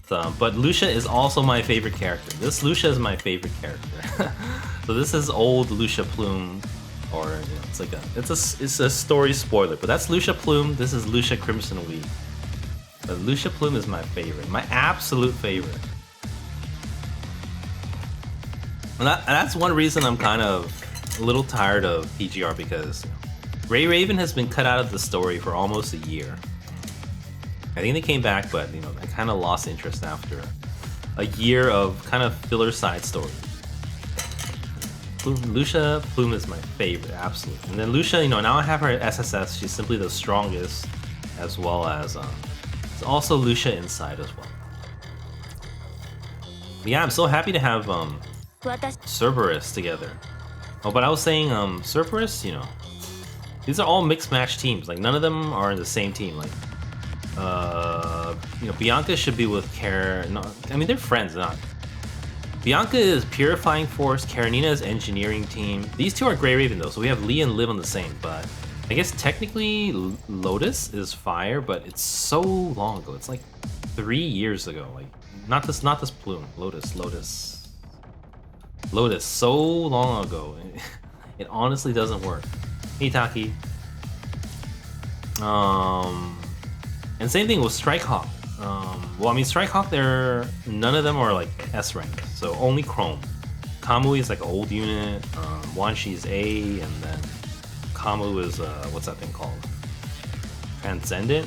A: But Lucia is also my favorite character. This Lucia is my favorite character. So this is old Lucia Plume, or you know, it's like it's a story spoiler. But that's Lucia Plume. This is Lucia Crimson Weave. But Lucia Plume is my favorite, my absolute favorite. And that's one reason I'm kind of a little tired of PGR, because Ray Raven has been cut out of the story for almost a year. I think they came back, but you know, I kind of lost interest after a year of kind of filler side stories. Lucia Plume is my favorite, absolutely. And then Lucia, you know, now I have her at SSS. She's simply the strongest, as well as it's also Lucia inside as well. But yeah, I'm so happy to have Cerberus together. Oh, but I was saying Cerberus, you know, these are all mixed match teams. Like none of them are in the same team. Like you know, Bianca should be with No, I mean, they're friends, not. Bianca is Purifying Force, Karenina is Engineering Team. These two are Grey Raven though, so we have Lee and Liv on the same, but I guess technically Lotus is Fire, but it's so long ago. It's like 3 years ago. Like not this Plume. Lotus, so long ago. It honestly doesn't work. Hey Taki. And same thing with Strikehawk. Well, I mean, Strikehawk, none of them are like S rank, so only Chrome. Kamui is like an old unit. Wanshi is A, and then Kamu is what's that thing called? Transcendent.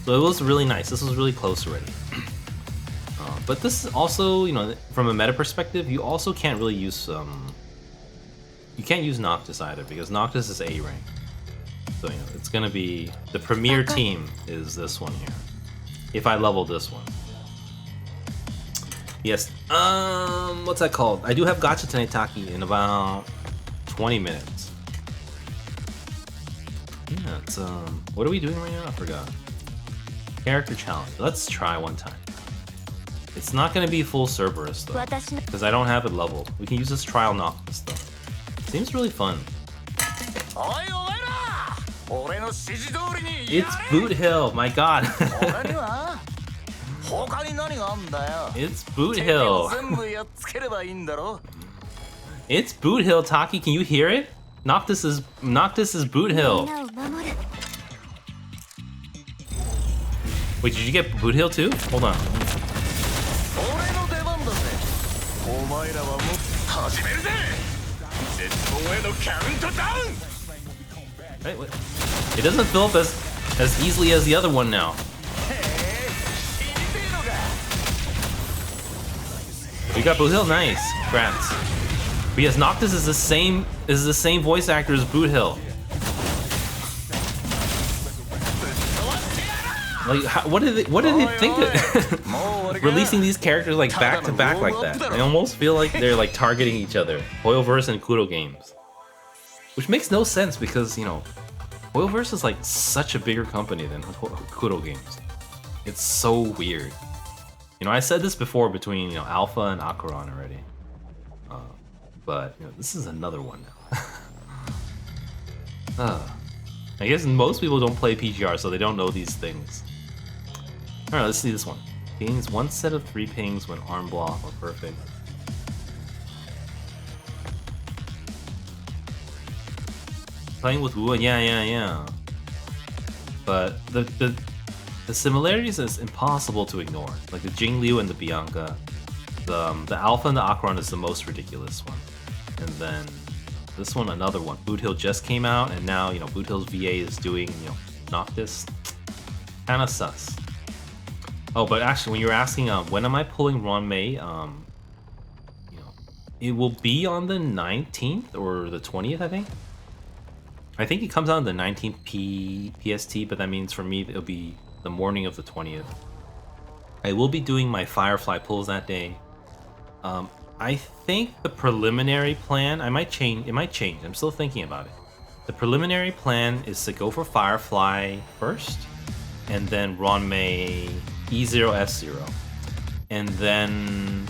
A: So it was really nice. This was really close already. But this is also, you know, from a meta perspective, you also can't really use you can't use Noctis either, because Noctis is A rank. So, you know, it's gonna be the premier team is this one here. If I level this one. Yes. What's that called? I do have Gacha tonight, Taki, in about 20 minutes. Yeah, it's what are we doing right now? I forgot. Character challenge. Let's try one time. It's not gonna be full Cerberus though, because I don't have it leveled. We can use this trial Noctis though. Seems really fun. It's Boot Hill, my god. It's Boot Hill. It's Boot Hill, Taki, can you hear it? Noctis is Boot Hill. Wait, did you get Boot Hill too? Hold on. Wait. It doesn't fill up as easily as the other one now. We got Boot Hill, nice. Congrats. But yes, Noctis is the same voice actor as Boot Hill. Like, what did they think of releasing these characters like back to back like that? I almost feel like they're like targeting each other. Hoyoverse and Kudo Games, which makes no sense because, you know, Hoyoverse is like such a bigger company than Kudo Games. It's so weird. You know, I said this before between, you know, Alpha and Acheron already. But, you know, this is another one now. I guess most people don't play PGR, so they don't know these things. Alright, let's see this one. Gains 1 set of 3 pings when arm block or perfect. Playing with Wu, yeah. But the similarities is impossible to ignore. Like the Jingliu and the Bianca. The Alpha and the Acheron is the most ridiculous one. And then this one, another one. Boot Hill just came out, and now, you know, Boot Hill's VA is doing, you know, Noctis. Kinda sus. Oh, but actually, when you were asking, when am I pulling Ron Mei, you know, it will be on the 19th or the 20th, I think. I think it comes out on the 19th PST, but that means for me it'll be the morning of the 20th. I will be doing my Firefly pulls that day. I think the preliminary plan, it might change, I'm still thinking about it. The preliminary plan is to go for Firefly first, and then Ron Mei E0, S0. And then,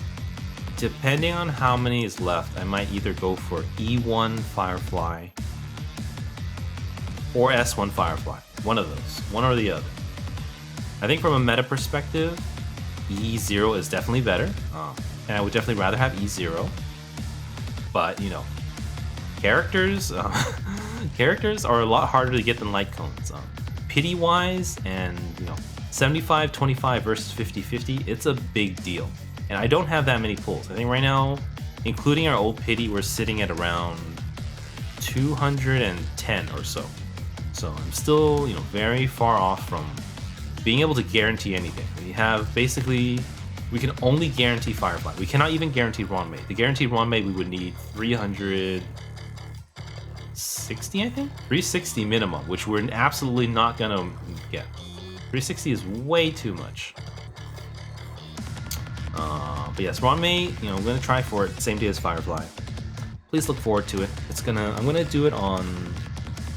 A: depending on how many is left, I might either go for E1 Firefly or S1 Firefly. One of those, one or the other. I think from a meta perspective, E0 is definitely better. And I would definitely rather have E0. But, you know, characters characters are a lot harder to get than light cones. Pity-wise and, you know, 75-25 versus 50-50, it's a big deal. And I don't have that many pulls. I think right now, including our old pity, we're sitting at around 210 or so. So I'm still, you know, very far off from being able to guarantee anything. We have basically, we can only guarantee Firefly. We cannot even guarantee Ron Mei. The guaranteed Ron Mei, we would need 360, I think? 360 minimum, which we're absolutely not gonna get. 360 is way too much. But yes, Ron Mei, you know, I'm gonna try for it same day as Firefly. Please look forward to it. I'm gonna do it on,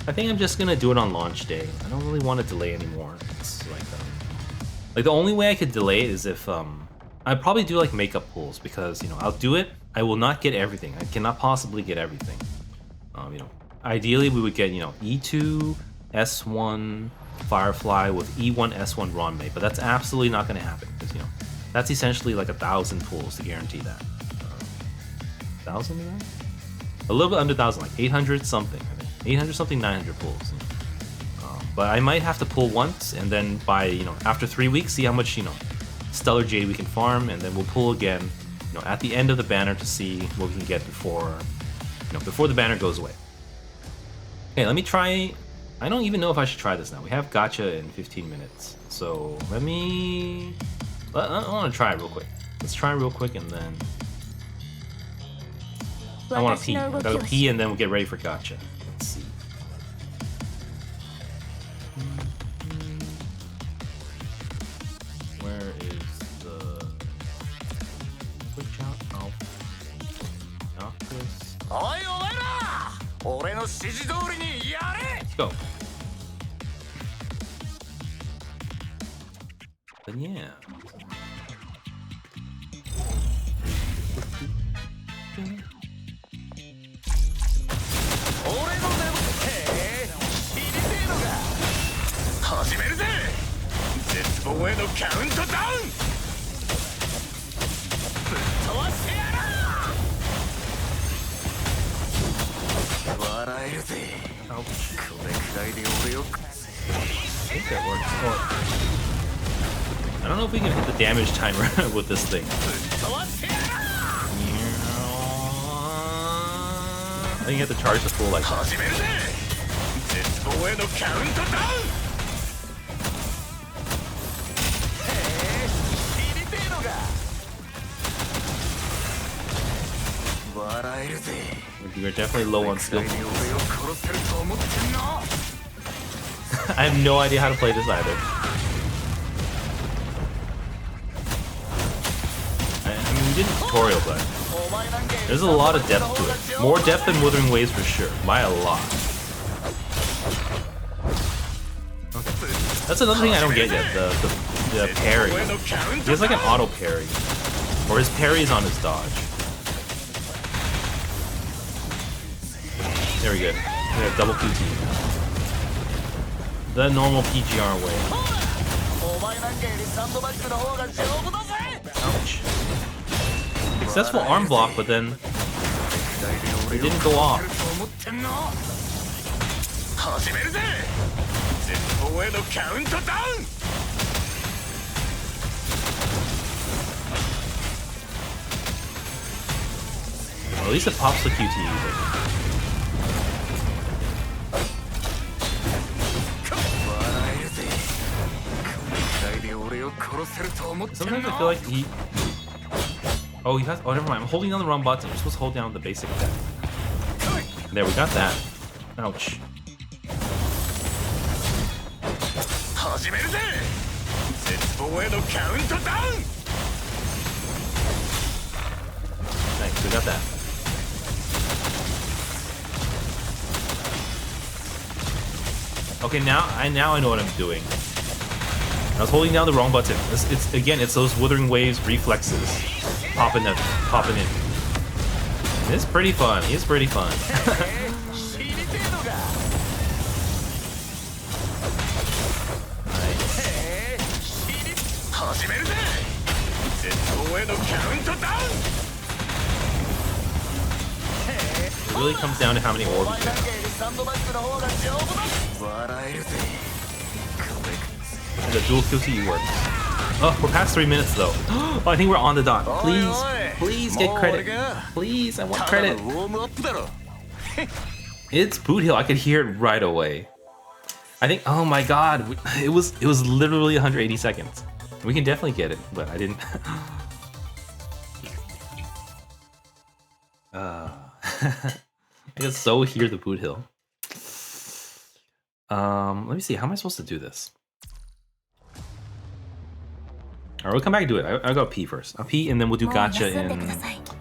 A: I think I'm just gonna do it on launch day. I don't really want to delay anymore. It's like the only way I could delay it is if I'd probably do like makeup pulls, because, you know, I'll do it. I will not get everything. I cannot possibly get everything. You know, ideally we would get, you know, E2 S1 Firefly with E1 S1 Ron Mei, but that's absolutely not going to happen, because, you know, that's essentially like 1,000 pulls to guarantee that. 1,000 again? A little bit under 1,000, like 800 something. I think 800 something, 900 pulls. But I might have to pull once, and then by, you know, after 3 weeks, see how much, you know, Stellar Jade we can farm, and then we'll pull again, you know, at the end of the banner to see what we can get before, you know, before the banner goes away. Okay, let me try. I don't even know if I should try this now. We have Gacha in 15 minutes, so I want to try it real quick. Let's try it real quick, and then I want to pee. I gotta go pee, and then we'll get ready for Gacha. Let's see. Where is the switch out? Oh, Noctis. Let's go. But yeah. I think that works. Oh. I don't know if we can hit the damage timer with this thing. I think you have to charge the full like that. We're definitely low on skill. I have no idea how to play this either. I mean, we did a tutorial, but there's a lot of depth to it. More depth than Wuthering Waves for sure, by a lot. Okay. That's another thing I don't get yet. the parry. He has like an auto parry. Or his parry is on his dodge. Very good. We have double QT. The normal PGR way. Ouch. Successful arm block, but then it didn't go off. Well, at least it pops the QT. Sometimes I feel like he... Oh, he has... Oh, never mind. I'm holding down the wrong button. I'm supposed to hold down the basic attack. There, we got that. Ouch. Nice, we got that. Okay, now I know what I'm doing. I was holding down the wrong button. It's those Withering Waves reflexes popping in. It's pretty fun. It's pretty fun. It really comes down to how many orbs you have. And the dual QT works. Oh, we're past 3 minutes though. Oh, I think we're on the dot. Please get credit. Please, I want credit. It's Boot Hill. I could hear it right away. I think. Oh my God, it was literally 180 seconds. We can definitely get it, but I didn't. I can so hear the Boot Hill. Let me see. How am I supposed to do this? Alright, we'll come back and do it. I gotta pee first. I'll pee and then we'll do gacha in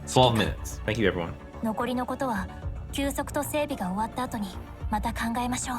A: 12 minutes. Thank you, everyone.
B: 残りのことは休息と整備が終わった後にまた考えましょう。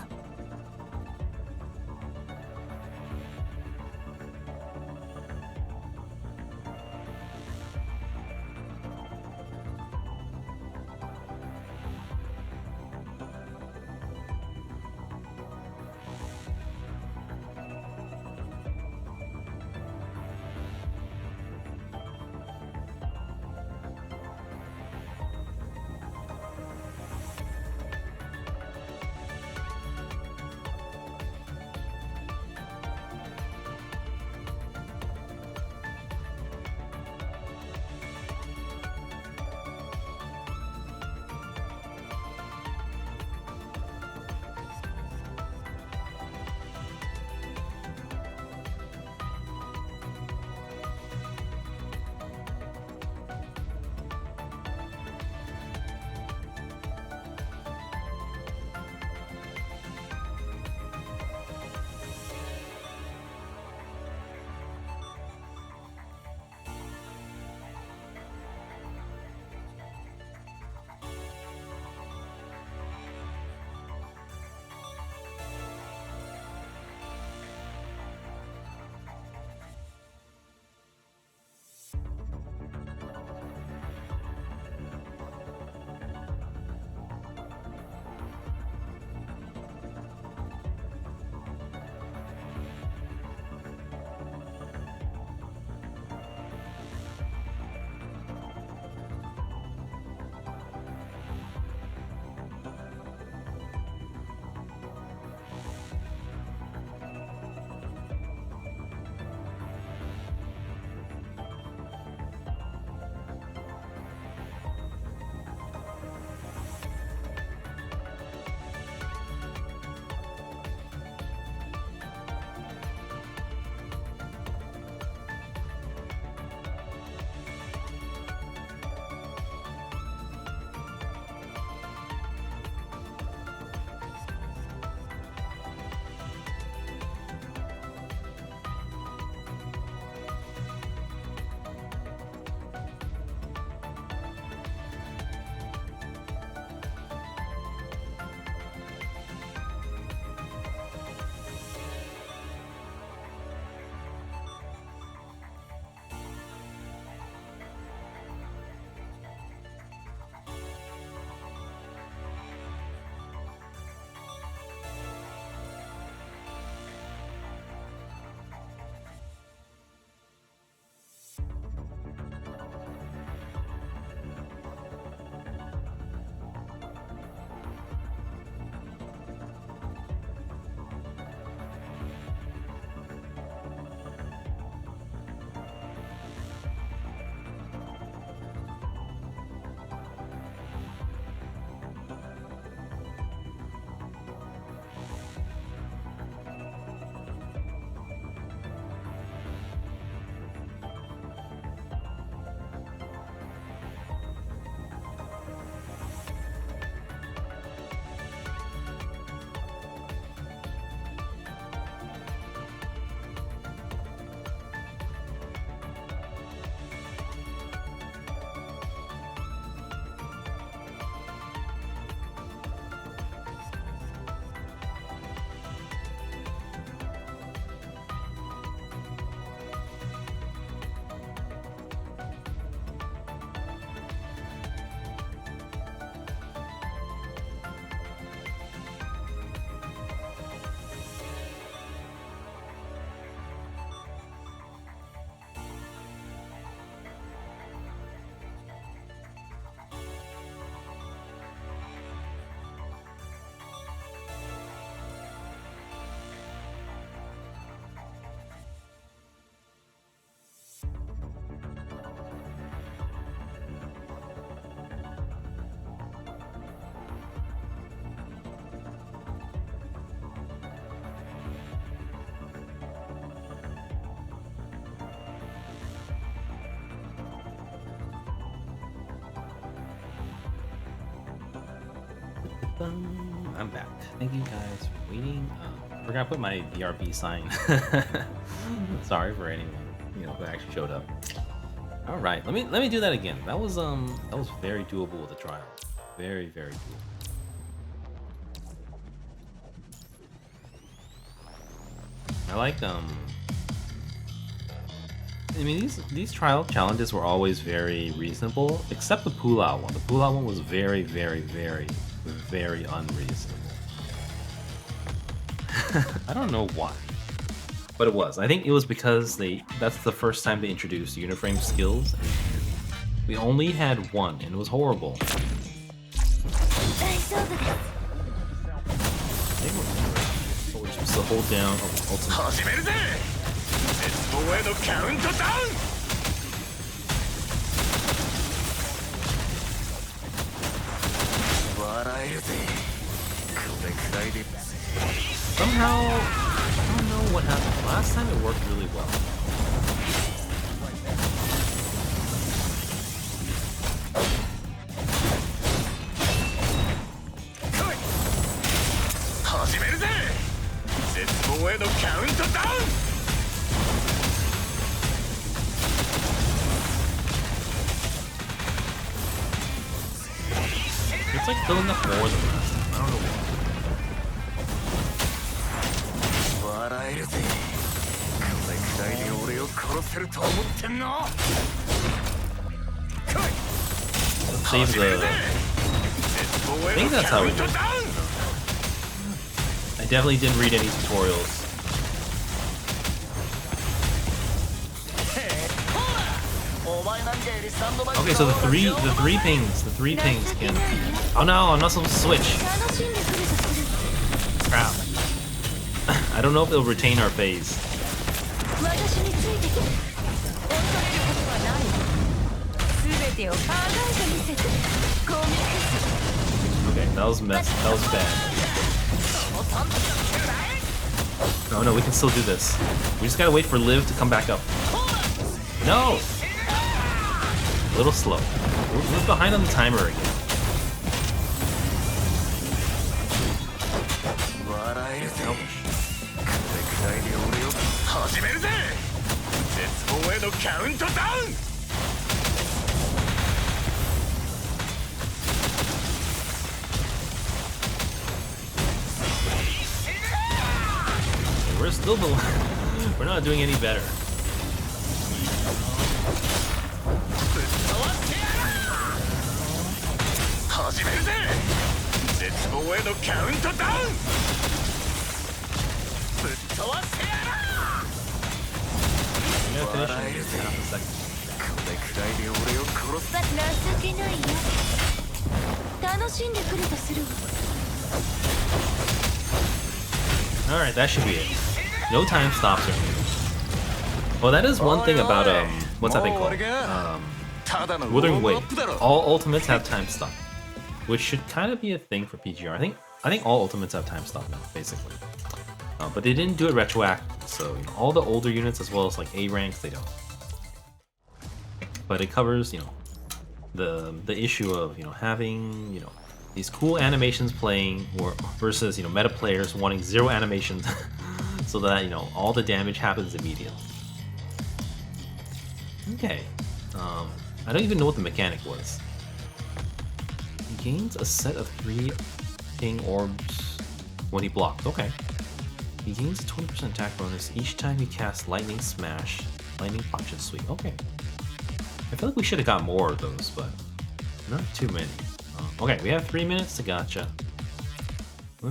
A: I'm back. Thank you guys for waiting. Forgot to put my BRB sign. Sorry for anyone who actually showed up. All right, let me do that again. That was very doable with the trial. Very doable. I like I mean these trial challenges were always very reasonable, except the pull-out one. The pull-out one was very unreasonable. I don't know why, but it was. I think it was because that's the first time they introduced uniframe skills. We only had one, and it was horrible. We're supposed to hold down ultimate. Somehow, I don't know what happened. Last time it worked really well. It's like filling up more than last time. I don't know why. Let's save the... I think that's how we do it. I definitely didn't read any tutorials. Okay, so the three pings can... Oh no, I'm not supposed to switch. Crap. I don't know if they'll retain our phase. Okay, that was bad. Oh no, we can still do this. We just gotta wait for Liv to come back up. No! A little slow. We're behind on the timer again. We're still below. We're not doing any better. Alright, that should be it. No time stops or anything. Well, that is one thing about, what's that thing called? Withering Wave. All ultimates have time stop, which should kind of be a thing for PGR. I think all ultimates have time stop now, basically. But they didn't do it retroactive, so all the older units as well as like A ranks, they don't. But it covers, the issue of having these cool animations playing versus meta players wanting zero animations so that all the damage happens immediately. Okay, I don't even know what the mechanic was. He gains a set of 3 ping orbs when he blocks. Okay. He gains a 20% attack bonus each time he casts Lightning Smash, Lightning Punch, and Sweep. Okay. I feel like we should have got more of those, but not too many. Okay, we have 3 minutes to gacha. I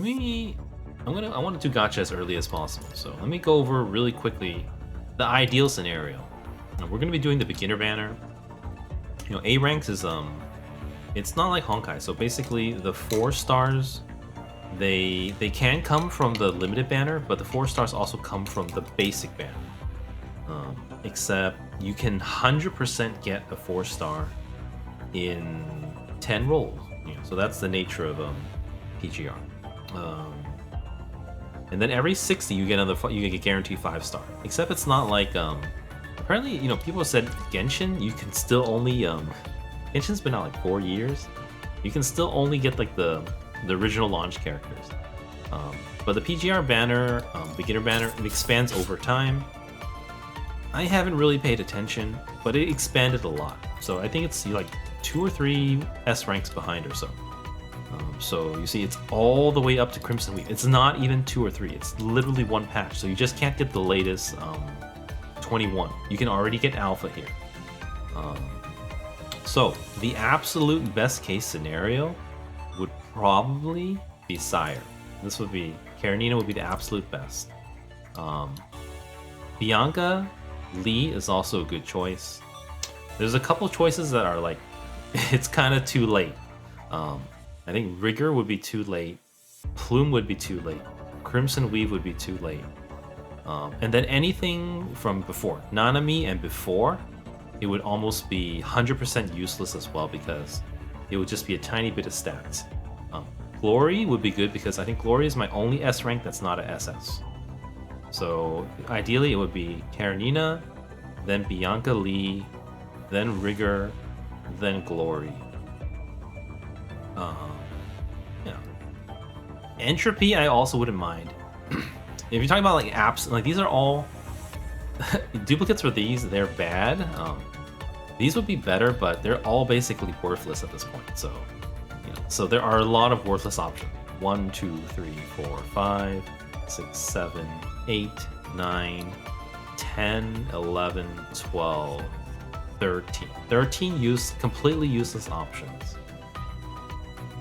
A: want to do gacha as early as possible, so let me go over really quickly the ideal scenario. Now, we're going to be doing the beginner banner. A ranks is it's not like Honkai. So basically, the 4 stars, they can come from the limited banner, but the 4 stars also come from the basic banner. Except you can 100% get a 4-star in 10 rolls. So that's the nature of PGR. And then every 60 you get you get guaranteed 5-star. Except it's not like apparently people said Genshin you can still only Genshin's been out like 4 years. You can still only get like the the original launch characters. But the PGR banner, beginner banner, it expands over time. I haven't really paid attention, but it expanded a lot. So I think it's like 2 or 3 S ranks behind or so. So you see it's all the way up to Crimson Weave. It's not even 2 or 3, it's literally 1 patch. So you just can't get the latest 21. You can already get Alpha here. So the absolute best case scenario would probably be Sire. This would be, Karenina would be the absolute best. Bianca Lee is also a good choice. There's a couple choices that are like, it's kind of too late. I think Rigor would be too late. Plume would be too late. Crimson Weave would be too late. And then anything from before, Nanami and before, it would almost be 100% useless as well because it would just be a tiny bit of stats. Glory would be good because I think Glory is my only S rank that's not a SS. So ideally it would be Karenina, then Bianca Lee, then Rigor, then Glory. Yeah. Entropy I also wouldn't mind. If you're talking about like apps, like these are all duplicates for these, they're bad. These would be better, but they're all basically worthless at this point. So, you know, so there are a lot of worthless options. 1, 2, 3, 4, 5, 6, 7, 8, 9, 10, 11, 12, 13. 13 completely useless options.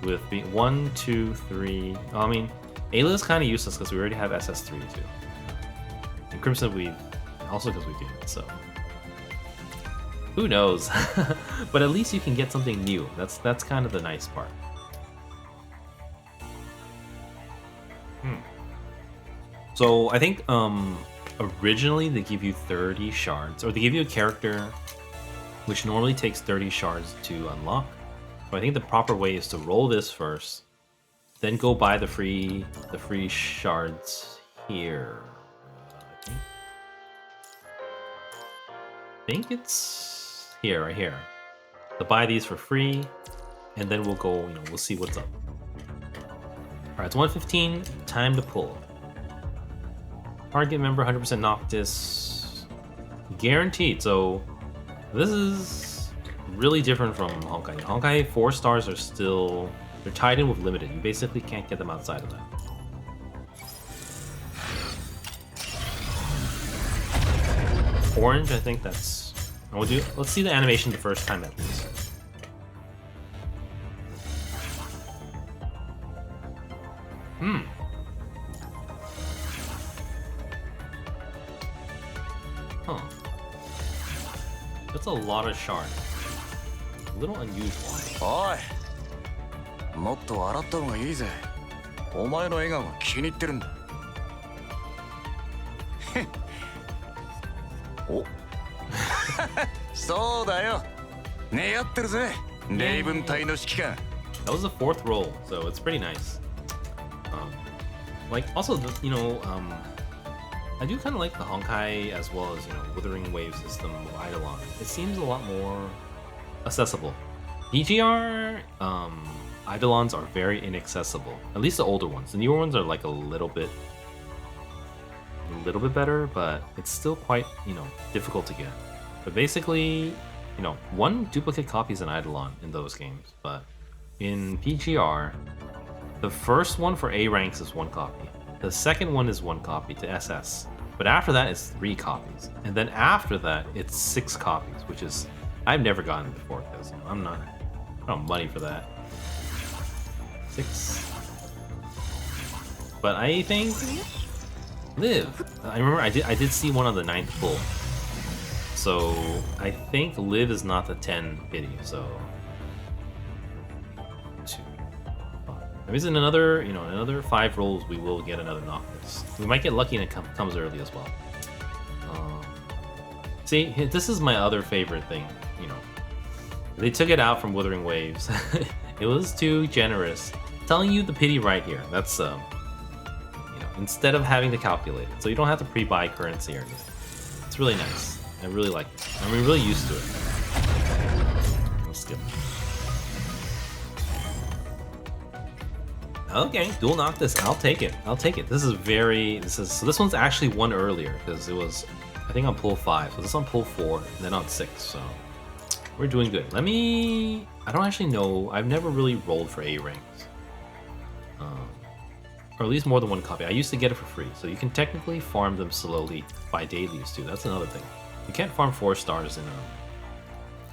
A: With 1, 2, 3. I mean, Ayla is kind of useless because we already have SS3 too. And Crimson Weave also because we do it, so. Who knows? But at least you can get something new. That's kind of the nice part. So I think originally they give you 30 shards, or they give you a character which normally takes 30 shards to unlock. So I think the proper way is to roll this first, then go buy the free shards here. I think it's here, right here. To buy these for free, and then we'll go, we'll see what's up. Alright, it's 1:15, time to pull. Target member, 100% Noctis. Guaranteed, so this is really different from Honkai. Honkai 4 stars are still, they're tied in with limited. You basically can't get them outside of that. Orange, I think that's... let's see the animation the first time at least. Huh. That's a lot of shards. A little unusual.
C: Oi! もっと笑った方がいいぜ。お前の笑顔が気に入ってるんだ。おそうだよ。願ってるぜ。レイブン隊の指揮官。
A: That was the 4th roll, so it's pretty nice. Like also, I do kind of like the Honkai as well as Withering Wave system of Eidolon. It seems a lot more accessible. PGR Eidolons are very inaccessible. At least the older ones. The newer ones are like a little bit better, but it's still quite difficult to get. But basically, 1 duplicate copy is an Eidolon in those games. But in PGR, the first one for A ranks is 1 copy. The second one is 1 copy to SS. But after that, it's 3 copies. And then after that, it's 6 copies, which is... I've never gotten it before, because I don't have money for that. 6. But I think... Liv. I remember I did see one on the 9th pull. So I think Liv is not the 10 pity, so... 2. Maybe in another 5 rolls we will get another Noctis. We might get lucky and it comes early as well. See, this is my other favorite thing, They took it out from Withering Waves. It was too generous. Telling you the pity right here. That's, instead of having to calculate it. So you don't have to pre-buy currency or anything. It's really nice. I really like it. I'm really used to it. Let's skip. Okay, dual Noctis. I'll take it. I'll take it. So this one's actually one earlier because it was, I think, on pull 5. So this is on pull 4 and then on 6. So we're doing good. I don't actually know. I've never really rolled for A ranks. Or at least more than one copy. I used to get it for free. So you can technically farm them slowly by dailies too. That's another thing. You can't farm 4 stars in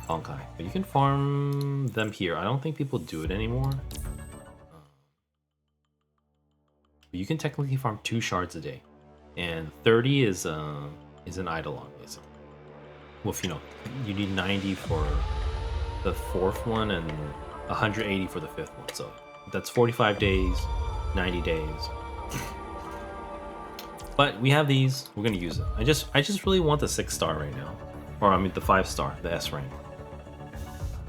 A: Honkai, but you can farm them here. I don't think people do it anymore. But you can technically farm 2 shards a day, and 30 is an Eidolon, basically. Well, if you need 90 for the 4th one and 180 for the 5th one. So that's 45 days, 90 days. But we have these. We're gonna use it. I just really want the 6-star right now, or I mean the 5-star, the S rank.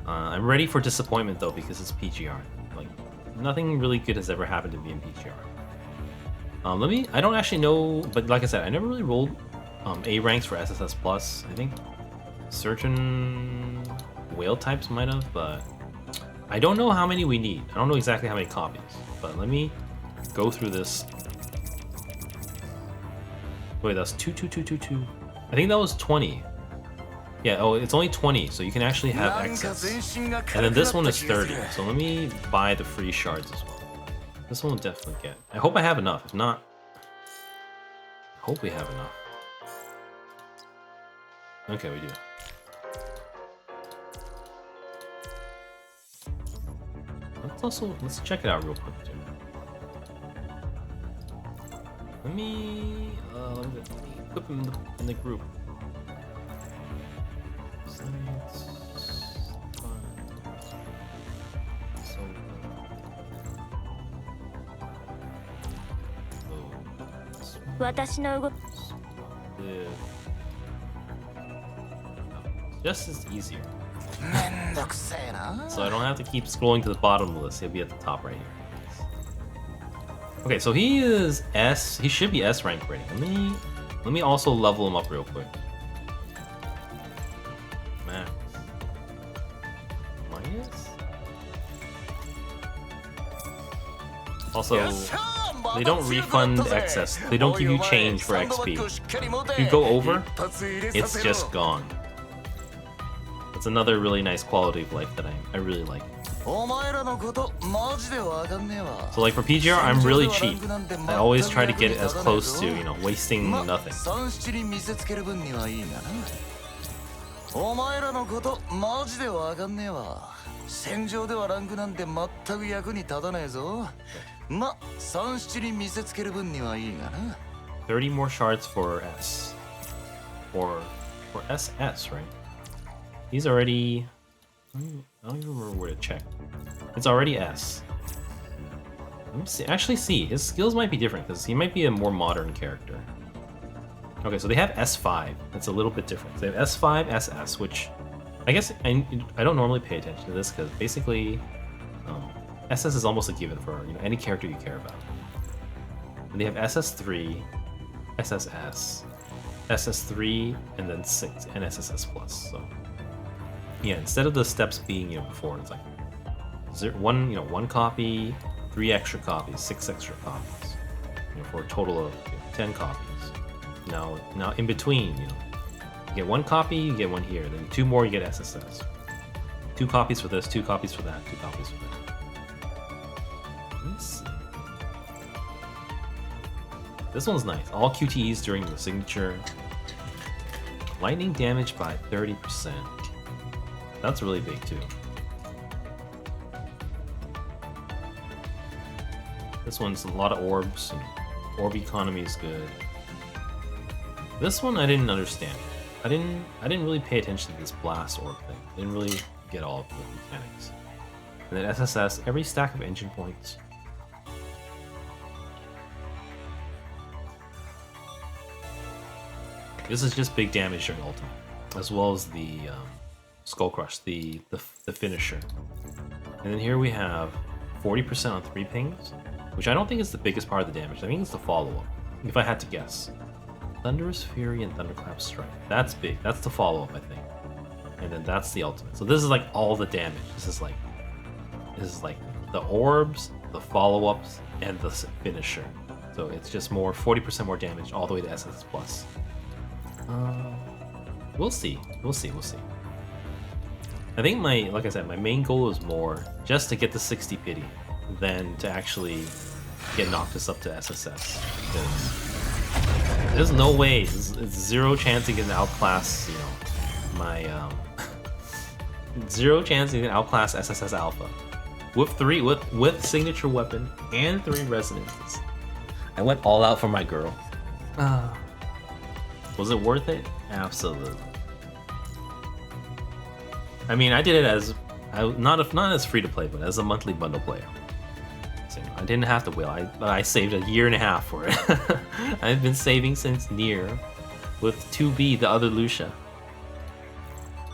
A: I'm ready for disappointment though because it's PGR. Like nothing really good has ever happened to me in PGR. I don't actually know, but like I said, I never really rolled A ranks for SSS Plus. I think certain whale types might have, but I don't know how many we need. I don't know exactly how many copies, but let me go through this. Wait, that's 2. I think that was 20. Yeah, oh, it's only 20, so you can actually have excess. And then this one is 30, so let me buy the free shards as well. This one will definitely get. I hope I have enough. If not, I hope we have enough. Okay, we do. Let's check it out real quick too. Let me put them in the group. Science, just as easier. So I don't have to keep scrolling to the bottom of the list. He'll be at the top right here. Okay, so he is S. He should be S rank ready. Let me also level him up real quick. Max. Minus. Also, they don't refund excess. They don't give you change for XP. If you go over, it's just gone. It's another really nice quality of life that I really like. So like for PGR, I'm really cheap. I always try to get it as close to, wasting nothing. $30 more shards for S. Or for SS, right? He's already... I don't even remember where to check. It's already S. Let me see. Actually, see. His skills might be different because he might be a more modern character. Okay, so they have S5. That's a little bit different. They have S5, SS, which I guess I don't normally pay attention to this because basically SS is almost a given for any character you care about. And they have SS3, SSS, SS3, and then 6, and SSS Plus. So yeah, instead of the steps being before, it's like one copy, 3 extra copies, 6 extra copies, for a total of 10 copies. Now in between, you get 1 copy, you get 1 here, then 2 more, you get SSS. 2 copies for this, 2 copies for that, 2 copies for that. Let me see. This one's nice. All QTEs during the signature. Lightning damage by 30%. That's really big too. This one's a lot of orbs. Orb economy is good. This one I didn't understand. I didn't really pay attention to this blast orb thing. I didn't really get all of the mechanics. And then SSS, every stack of engine points. This is just big damage during ultimate, as well as the Skull Crush, the finisher. And then here we have 40% on 3 pings, which I don't think is the biggest part of the damage. I think it's the follow-up, if I had to guess. Thunderous Fury and Thunderclap Strike. That's big. That's the follow-up, I think. And then that's the ultimate. So this is like all the damage. This is like the orbs, the follow-ups, and the finisher. So it's just more 40% more damage all the way to SSS plus. We'll see. We'll see. I think like I said, my main goal is more just to get the 60 pity than to actually get Noctis up to SSS. Because there's no way, it's zero chance he can outclass, you know, my zero chance he can outclass SSS Alpha with signature weapon and 3 resonances. I went all out for my girl. Was it worth it? Absolutely. I mean, I did it as not as free to play, but as a monthly bundle player. So, you know, I didn't have to wheel. I saved a year and a half for it. I've been saving since Nier with 2B, the other Lucia.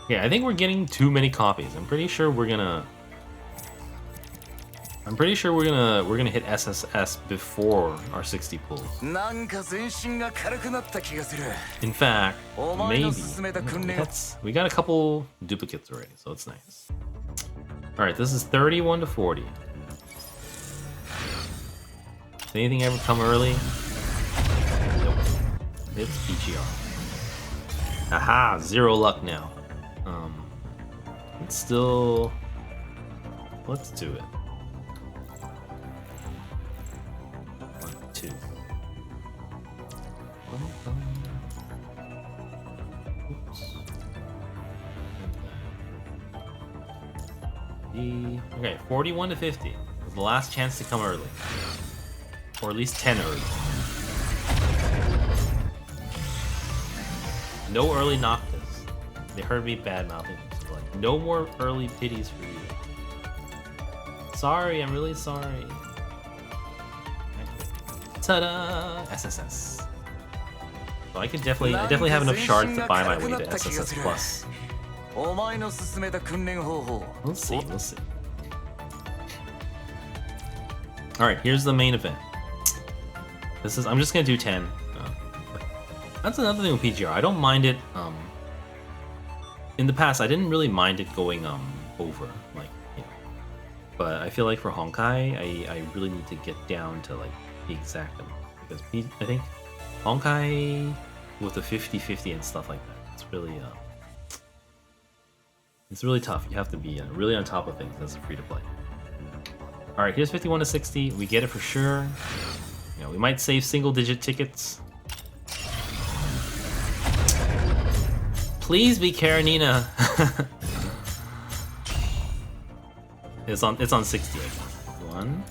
A: Yeah, I think we're getting too many copies. I'm pretty sure we're gonna hit SSS before our 60 pulls. In fact, maybe we got a couple duplicates already, so it's nice. All right, this is 31 to 40. Does anything ever come early? Nope. It's PGR. Aha, 0 luck now. It's still. Let's do it. 1, 2. Oops. Okay, 41 to 50 was the last chance to come early, or at least 10 early. No early Noctis. They heard me bad mouthing. So like, no more early pities for you. Sorry, I'm really sorry. Ta-da! SSS. So I definitely have enough shards to buy my way to SSS plus. We'll see. All right, here's the main event. I'm just gonna do 10. That's another thing with PGR. I don't mind it. In the past, I didn't really mind it going over, like, you know. But I feel like for Honkai, I really need to get down to like the exact amount, because I think Honkai with the 50-50 and stuff like that, it's really tough. You have to be really on top of things as a free to play. All right, here's 51 to 60. We get it for sure. You know, we might save single-digit tickets. Please be Karenina. It's on 60. I think. 1.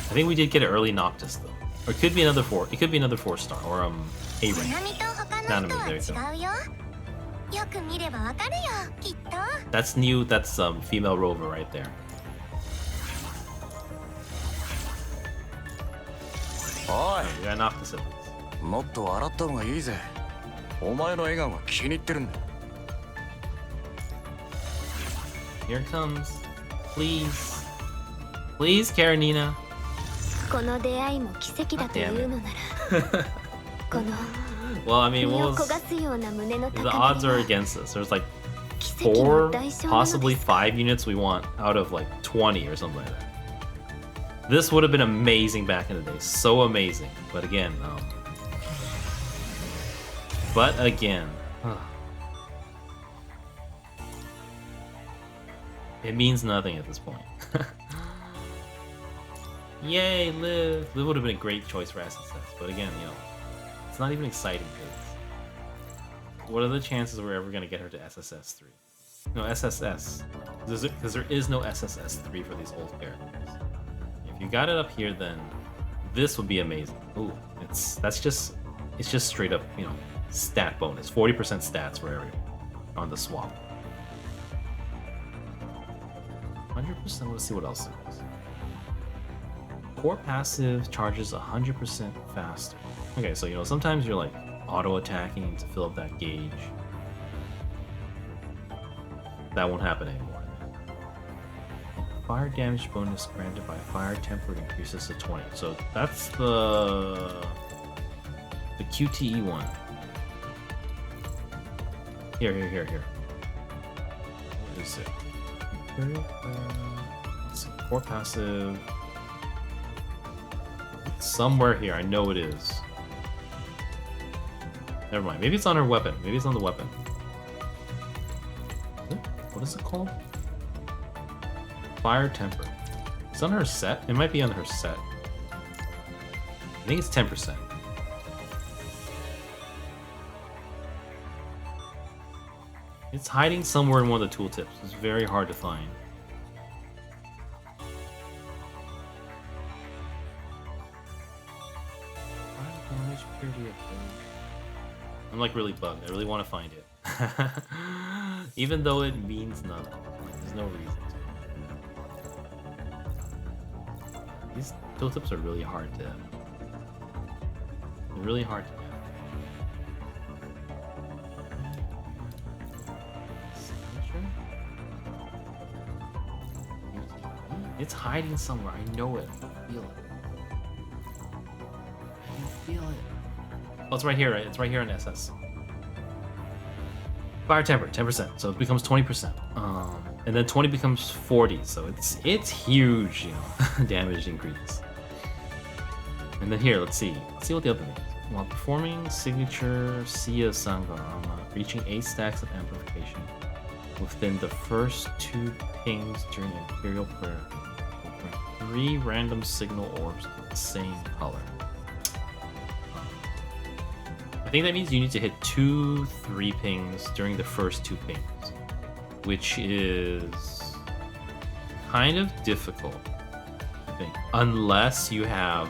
A: I think we did get an early Noctis though, or it could be another 4. It could be another 4-star or A rank. Nanami, there you go. That's new. That's female rover right there.
C: Oh,
A: we got Noctis at least.
C: もっと笑った方がいいぜ。お前の笑顔が気に入ってるんだ。
A: Here it comes. Please. Please, Karenina.
B: この出会いも奇跡だというのならこの
A: Well, I mean, the odds are against us. There's like 4, possibly 5 units we want out of like 20 or something like that. This would have been amazing back in the day. So amazing. But again, it means nothing at this point. Yay, Liv! Liv would have been a great choice for SSS, but again, you know, it's not even exciting. What are the chances we're ever gonna get her to SSS 3? No, SSS. Because there is no SSS 3 for these old characters. If you got it up here, then this would be amazing. Ooh, it's just straight up, you know, stat bonus. 40% stats for everyone on the swap. 100%. Let's see what else there is. Core passive charges 100% faster. Okay, so you know sometimes you're like auto attacking to fill up that gauge. That won't happen anymore. Fire damage bonus granted by fire temper increases to 20. So that's the QTE one. Here. What is it? Let's Let's see. Core passive. It's somewhere here. I know it is. Never mind. Maybe it's on her weapon. Maybe it's on the weapon. What is it called? Fire Temper. It's on her set? It might be on her set. I think it's 10%. It's hiding somewhere in one of the tooltips. It's very hard to find. I'm like really bugged. I really want to find it. Even though it means nothing. Like, there's no reason to. These tooltips are really hard to... They're really hard to get. It's hiding somewhere. I know it. I feel it. I can feel it. Oh, it's right here, right? It's right here in SS. Fire temper, 10%. So it becomes 20%. And then 20 becomes 40. So it's huge, you know, damage increase. And then here, let's see. Let's see what the other thing is. While performing signature Sia Sangarama, reaching 8 stacks of amplification within the first 2 pings during Imperial Prayer, will bring 3 random signal orbs of the same color. I think that means you need to hit 2 3 pings during the first 2 pings, which is kind of difficult, I think, unless you have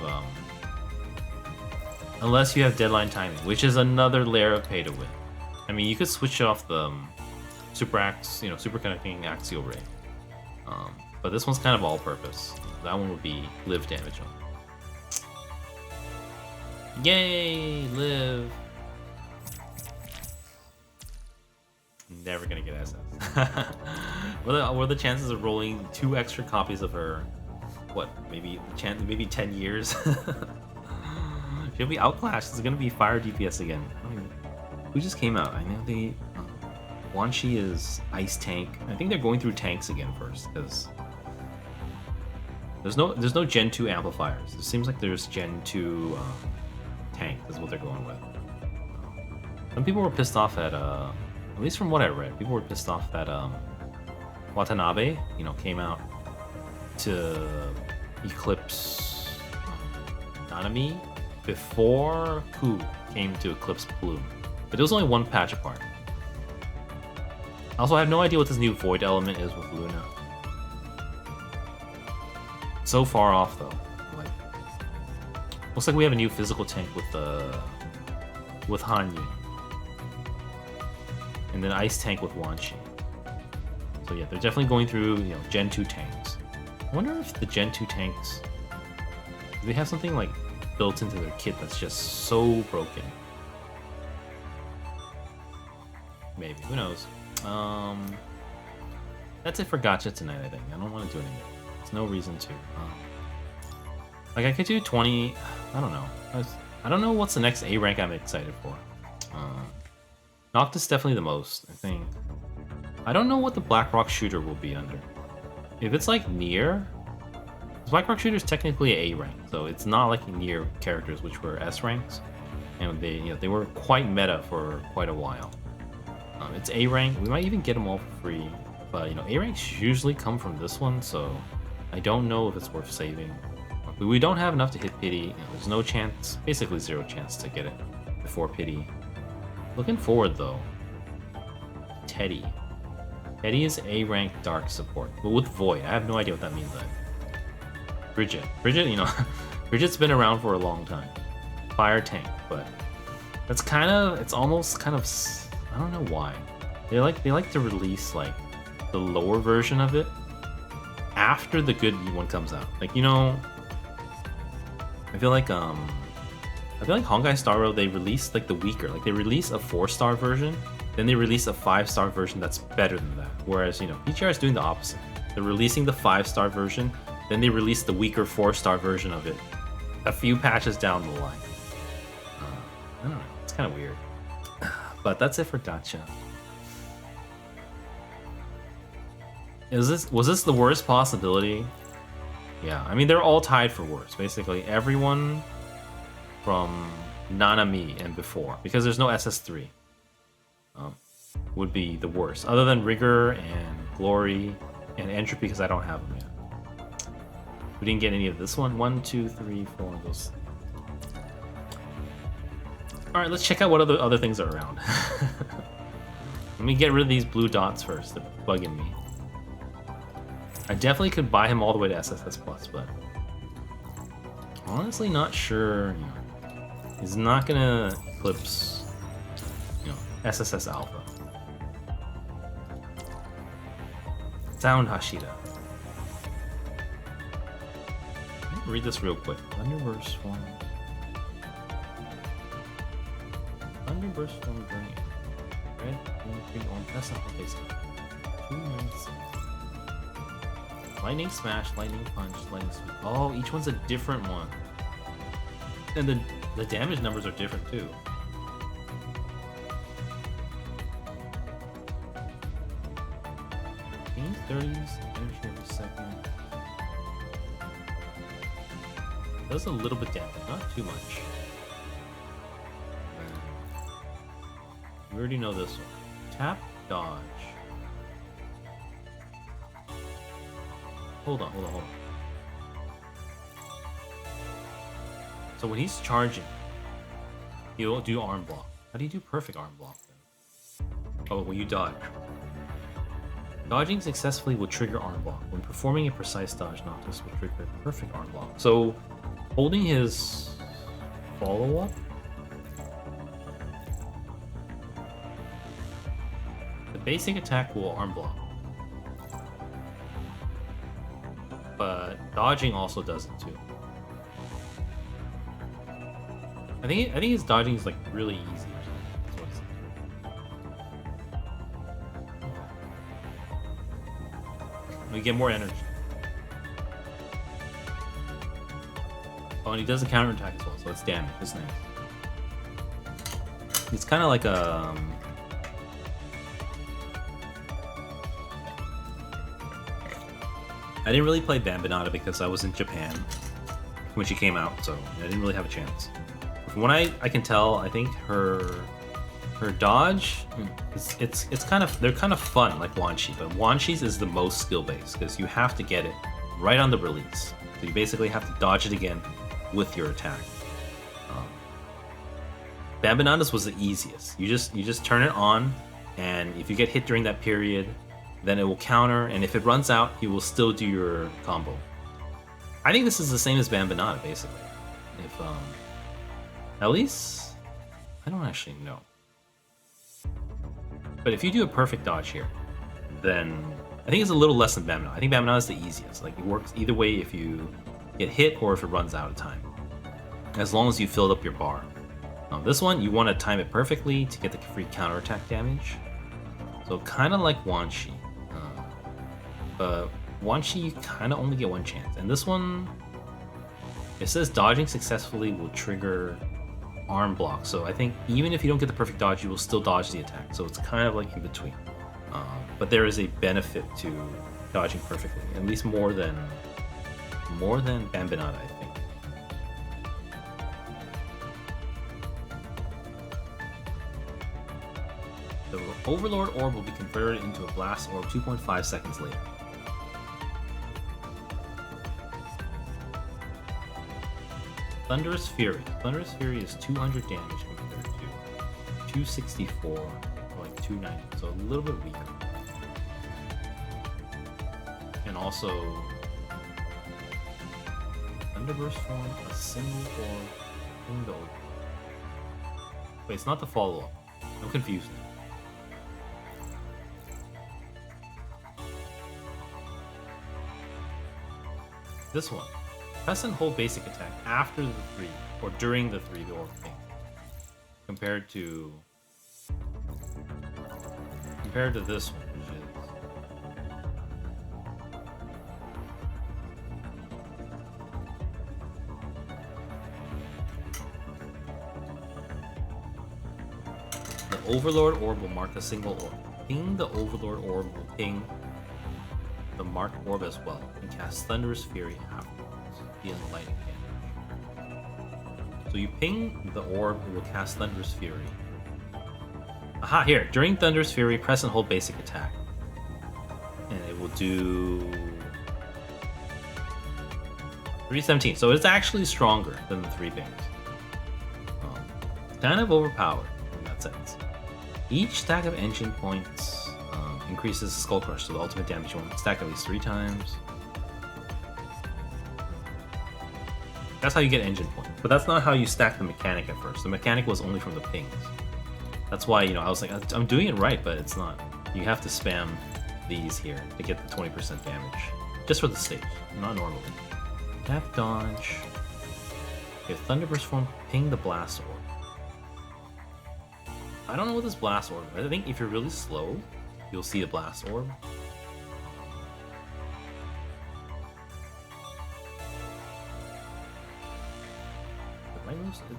A: deadline timing, which is another layer of pay to win. I mean, you could switch off the super connecting axial ray, but this one's kind of all-purpose. That one would be live damage on. Yay, live! Never gonna get SS. What are the chances of rolling 2 extra copies of her? What? Maybe 10 years. She'll be outclassed. It's gonna be fire DPS again. Who just came out? I know they. Wanshi is ice tank. I think they're going through tanks again first because there's no Gen 2 amplifiers. It seems like there's Gen 2 tank. Is what they're going with. Some people were pissed off at at least from what I read, people were pissed off that Watanabe, you know, came out to eclipse Nanami before Ku came to eclipse Bloom. But it was only 1 patch apart. Also, I have no idea what this new Void element is with Luna. So far off though. Like, looks like we have a new physical tank with Hanyu. And then ice tank with Wanshi. So yeah, they're definitely going through, you know, Gen 2 tanks. I wonder if the Gen 2 tanks, do they have something like built into their kit that's just so broken? Maybe, who knows? That's it for Gacha tonight, I think. I don't want to do anything. There's no reason to. Like, I could do 20, I don't know. I don't know what's the next A rank I'm excited for. Noctis definitely the most, I think. I don't know what the Blackrock shooter will be under. If it's like Nier, Blackrock shooter is technically A rank, so it's not like Nier characters which were S ranks, and they were quite meta for quite a while. It's A rank. We might even get them all for free, but A ranks usually come from this one, so I don't know if it's worth saving. We don't have enough to hit pity. There's no chance, basically 0 chance to get it before pity. Looking forward though, Teddy. Teddy is A rank dark support, but with Void. I have no idea what that means either. Bridget, Bridget's been around for a long time. Fire tank, but it's almost kind of, I don't know why. They like to release like the lower version of it after the good one comes out. Like, I feel like Honkai Star Rail, they release like the weaker, like they release a 4-star version, then they release a 5-star version that's better than that. Whereas, PTR is doing the opposite. They're releasing the 5-star version, then they release the weaker 4-star version of it a few patches down the line. I don't know, it's kind of weird. But that's it for Gacha. Was this the worst possibility? Yeah, I mean they're all tied for worst. Basically, everyone from Nanami and before, because there's no SS3, would be the worst. Other than Rigor and Glory and Entropy, because I don't have them yet. We didn't get any of this one. 1, 2, 3, 4 of those. All right, let's check out what other things are around. Let me get rid of these blue dots first. They're bugging me. I definitely could buy him all the way to SSS Plus, but honestly not sure. You know, he's not gonna eclipse, you know, SSS Alpha. Sound Hashira. Let me read this real quick. Thunderburst Form. Thunderburst Form Drain. Red, green, orange. That's not the base. 296. Lightning Smash, Lightning Punch, Lightning Sweep. Oh, each one's a different one. And the damage numbers are different too. Gains 30s, energy every second. Does a little bit damage, not too much. We already know this one. Tap, dodge. Hold on. So when he's charging, he'll do arm block. How do you do perfect arm block then? Oh, when you dodge. Dodging successfully will trigger arm block. When performing a precise dodge, Noctis will trigger perfect arm block. So holding his follow-up. The basic attack will arm block. But dodging also does it too. I think his dodging is like really easy or something. We get more energy. Oh, and he does a counterattack as well, so it's damage. It's nice. It's kind of like a I didn't really play Bambinata because I was in Japan when she came out, so I didn't really have a chance. From what I can tell, I think her dodge, it's kind of, they're kind of fun like Wanshi, but Wanshi's is the most skill based because you have to get it right on the release. So you basically have to dodge it again with your attack. Bambinata's was the easiest. You just turn it on, and if you get hit during that period, then it will counter, and if it runs out, you will still do your combo. I think this is the same as Bambinata, basically. If at least I don't actually know. But if you do a perfect dodge here, then I think it's a little less than Bambinata. I think Bambinata is the easiest. Like, it works either way if you get hit or if it runs out of time, as long as you filled up your bar. This one, you want to time it perfectly to get the free counterattack damage. So kind of like Wanshi. But Wanshi, you kind of only get one chance. And this one, it says dodging successfully will trigger arm block. So I think even if you don't get the perfect dodge, you will still dodge the attack. So it's kind of like in between. But there is a benefit to dodging perfectly, at least more than Bambinata, I think. The Overlord Orb will be converted into a Blast Orb 2.5 seconds later. Thunderous Fury. Thunderous Fury is 200 damage compared to 264 or like 290, so a little bit weaker. And also, Thunderburst form, a single or window. Wait, it's not the follow-up. I'm confused. This one. Press and hold basic attack after the 3 or during the 3 orb thing. Compared to this one, which is the Overlord Orb will mark a single orb. Ping the Overlord Orb will ping the marked orb as well and cast Thunderous Fury afterwards, dealing lightning damage. So you ping the orb, it will cast Thunderous Fury. Aha, here. During Thunderous Fury, press and hold basic attack. And it will do 317. So it's actually stronger than the 3 pings. Kind of overpowered in that sense. Each stack of engine points increases Skull Crush, so the ultimate damage you want to stack at least 3 times. That's how you get engine points. But that's not how you stack the mechanic at first. The mechanic was only from the pings. That's why, you know, I was like, I'm doing it right, but it's not. You have to spam these here to get the 20% damage. Just for the stage, not normally. Tap dodge. Okay, Thunderburst form, ping the Blast Orb. I don't know what this Blast Orb is. I think if you're really slow, you'll see a Blast Orb.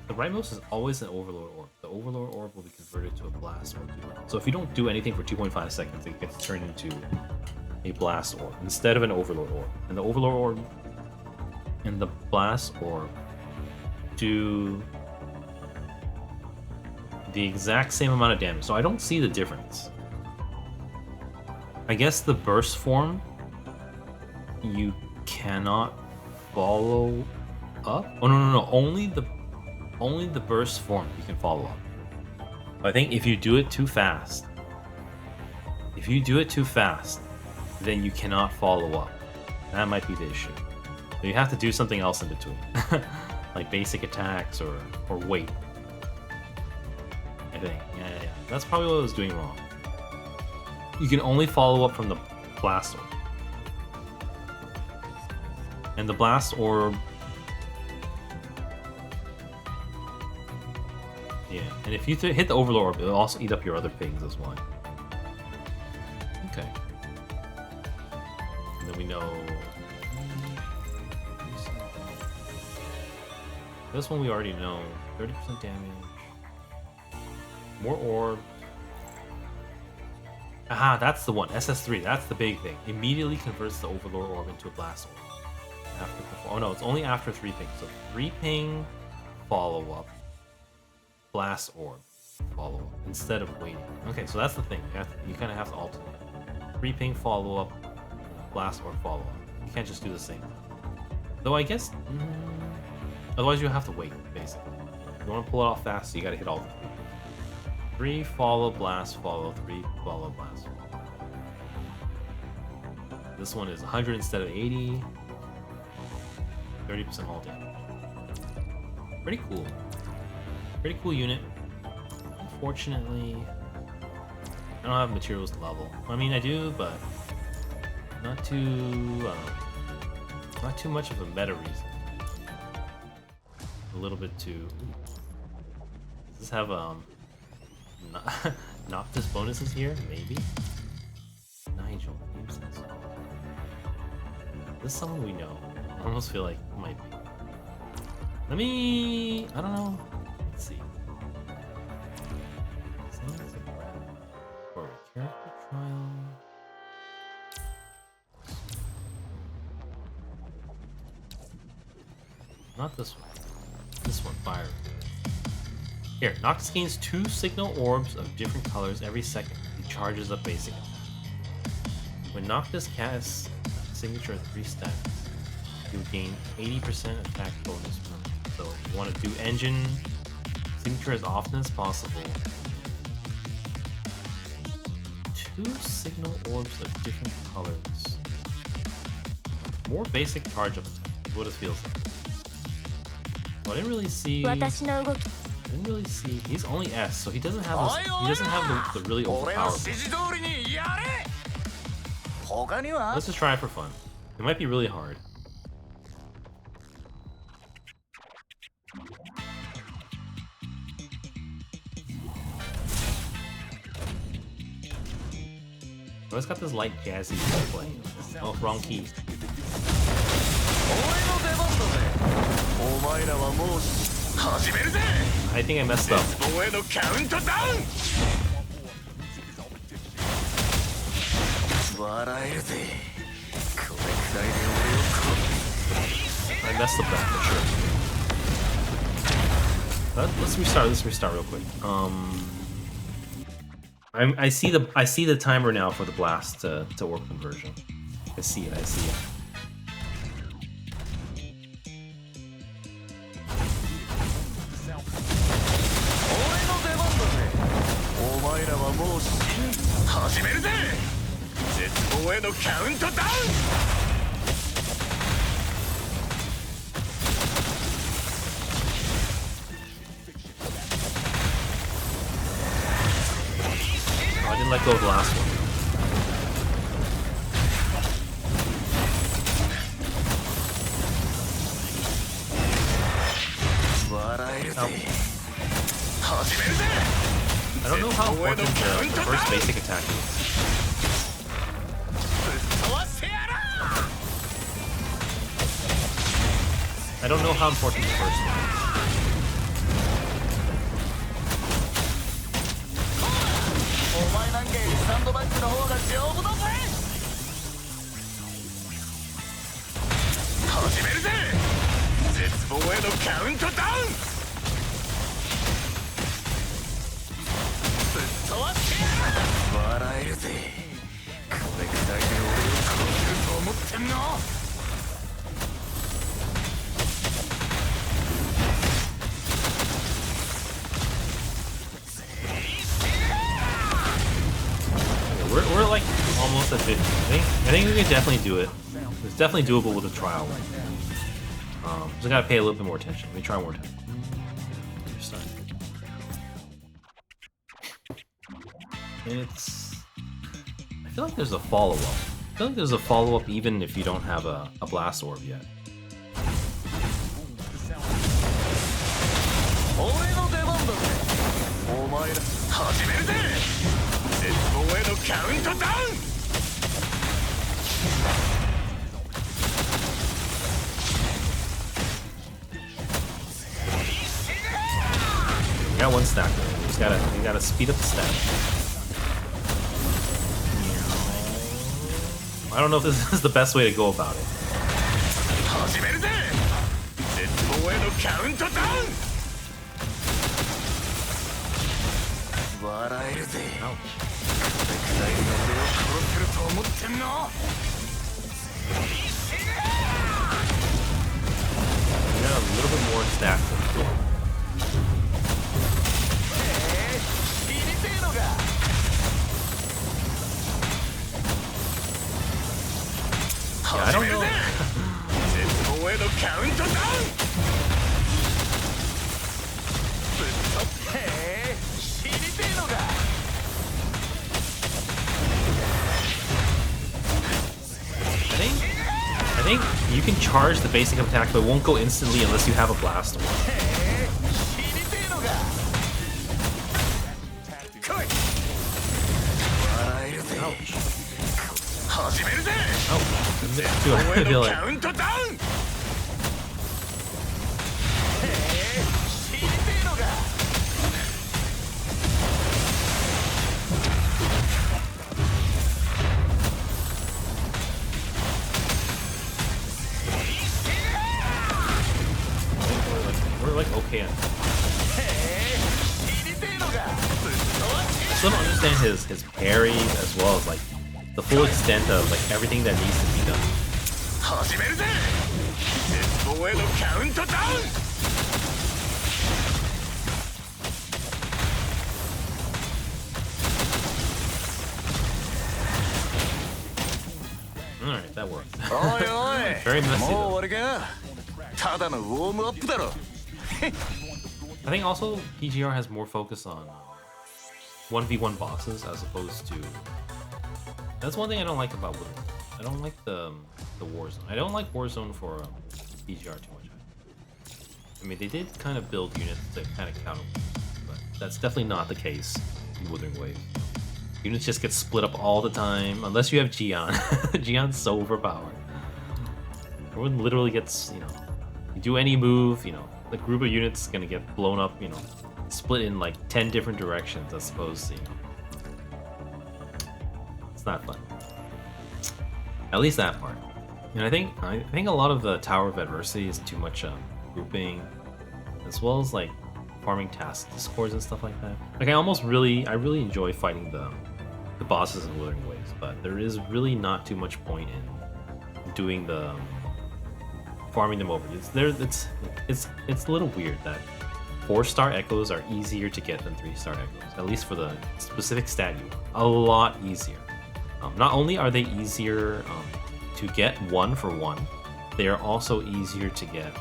A: The rightmost is always an Overlord Orb. The Overlord Orb will be converted to a Blast Orb. So if you don't do anything for 2.5 seconds, it gets turned into a Blast Orb instead of an Overlord Orb. And the Overlord Orb and the Blast Orb do the exact same amount of damage, so I don't see the difference. I guess the burst form you cannot follow up. Oh no, only the burst form you can follow up. I think if you do it too fast, then you cannot follow up. That might be the issue. So you have to do something else in between, like basic attacks or wait. I think. Yeah. That's probably what I was doing wrong. You can only follow up from the Blast Orb. And the Blast Orb... Yeah, and if you hit the Overlord Orb, it'll also eat up your other pings as well. Okay. And then we know... This one we already know. 30% damage. More orbs. Aha, that's the one. SS3, that's the big thing. Immediately converts the Overlord Orb into a Blast Orb. Oh no, it's only after 3 ping. So 3 ping, follow up, Blast Orb, follow up, instead of waiting. Okay, so that's the thing. You kind of have to alternate. 3 ping, follow up, Blast Orb, follow up. You can't just do the same. Though I guess, otherwise you have to wait, basically. If you want to pull it off fast, so you got to hit all the 3 follow, blast, follow, 3 follow, blast. This one is 100 instead of 80. 30% hull damage. Pretty cool. Pretty cool unit. Unfortunately, I don't have materials to level. I mean, I do, but not too much of a meta reason. A little bit too. Does this have Noctis bonuses here? Maybe. Nigel. This is someone we know. I almost feel like it might be. I don't know. Let's see. For a character trial. Not this one. This one, fire. Here, Noctis gains 2 signal orbs of different colors every second. He charges up basic attack. When Noctis casts signature at 3 stacks, you gain 80% attack bonus. So you want to do engine signature as often as possible. 2 signal orbs of different colors. More basic charge up attack is what it feels like. Well, I didn't really see. He's only S, so he doesn't have the really overpowered. Let's just try it for fun. It might be really hard. Oh, it's got this light jazzy playing. Oh, wrong key. I think I messed up. I messed up that for sure. Let's restart real quick. I see the timer now for the blast to orb conversion. I see it. I didn't let go of the last one. I don't know how important the first basic attack is. I don't know how important the first one is. We're like almost at 50. I think we can definitely do it. It's definitely doable with a trial. Just gotta pay a little bit more attention. Let me try one more time. I feel like there's a follow-up. I feel like there's a follow-up even if you don't have a blast orb yet. We got one stack there. We gotta speed up the stack. I don't know if this is the best way to go about it. We got a little bit more stack than before. Yeah, I don't know. I think you can charge the basic attack, but it won't go instantly unless you have a blast orb. Ouch. Oh, I feel like. We're like okay. I still don't understand his parries as well as like the full extent of like everything that needs to be done. Alright, that worked. Very messy though. I think also PGR has more focus on 1v1 bosses as opposed to... That's one thing I don't like about Wizard. I don't like the Warzone. I don't like Warzone for PGR too much. I mean, they did kind of build units to kind of counter, but that's definitely not the case in Wuthering Wave. Units just get split up all the time, unless you have Gion. Gion's so overpowered. Everyone literally gets, you know, you do any move, you know, the group of units is gonna get blown up, you know, split in like 10 different directions as opposed to, you know. It's not fun. At least that part. And I think a lot of the Tower of Adversity is too much grouping, as well as like farming task discords and stuff like that. Like I really enjoy fighting the bosses in Withering Waves, but there is really not too much point in doing the farming them over. It's a little weird that 4-star echoes are easier to get than 3-star echoes, at least for the specific stat you. A lot easier. Not only are they easier to get 1 for 1, they are also easier to get.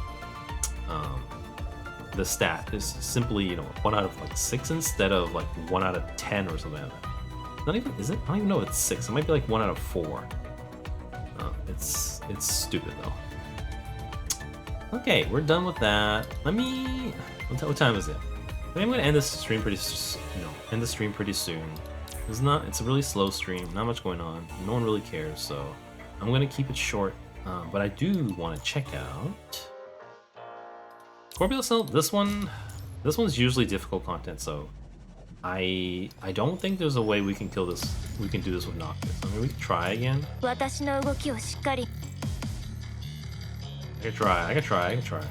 A: The stat is simply 1 out of like 6 instead of like 1 out of 10 or something like that. Not even, is it? I don't even know if it's 6. It might be like 1 out of 4. It's stupid though. Okay, we're done with that. What time is it? I think I'm gonna end this stream pretty soon. It's a really slow stream. Not much going on. No one really cares, so I'm gonna keep it short. But I do want to check out Scorpio Cell. This one's usually difficult content, so I don't think there's a way we can kill this. We can do this with Noctis. I mean, we can try again. I can try.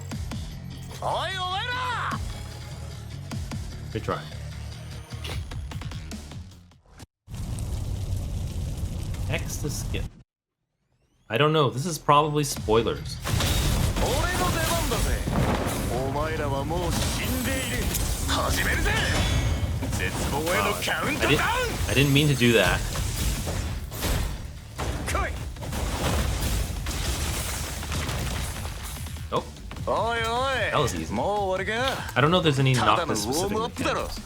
A: Good try. X to skip. I don't know. This is probably spoilers. I didn't mean to do that. Oh. That was easy. I don't know if there's any Noctis specific mechanics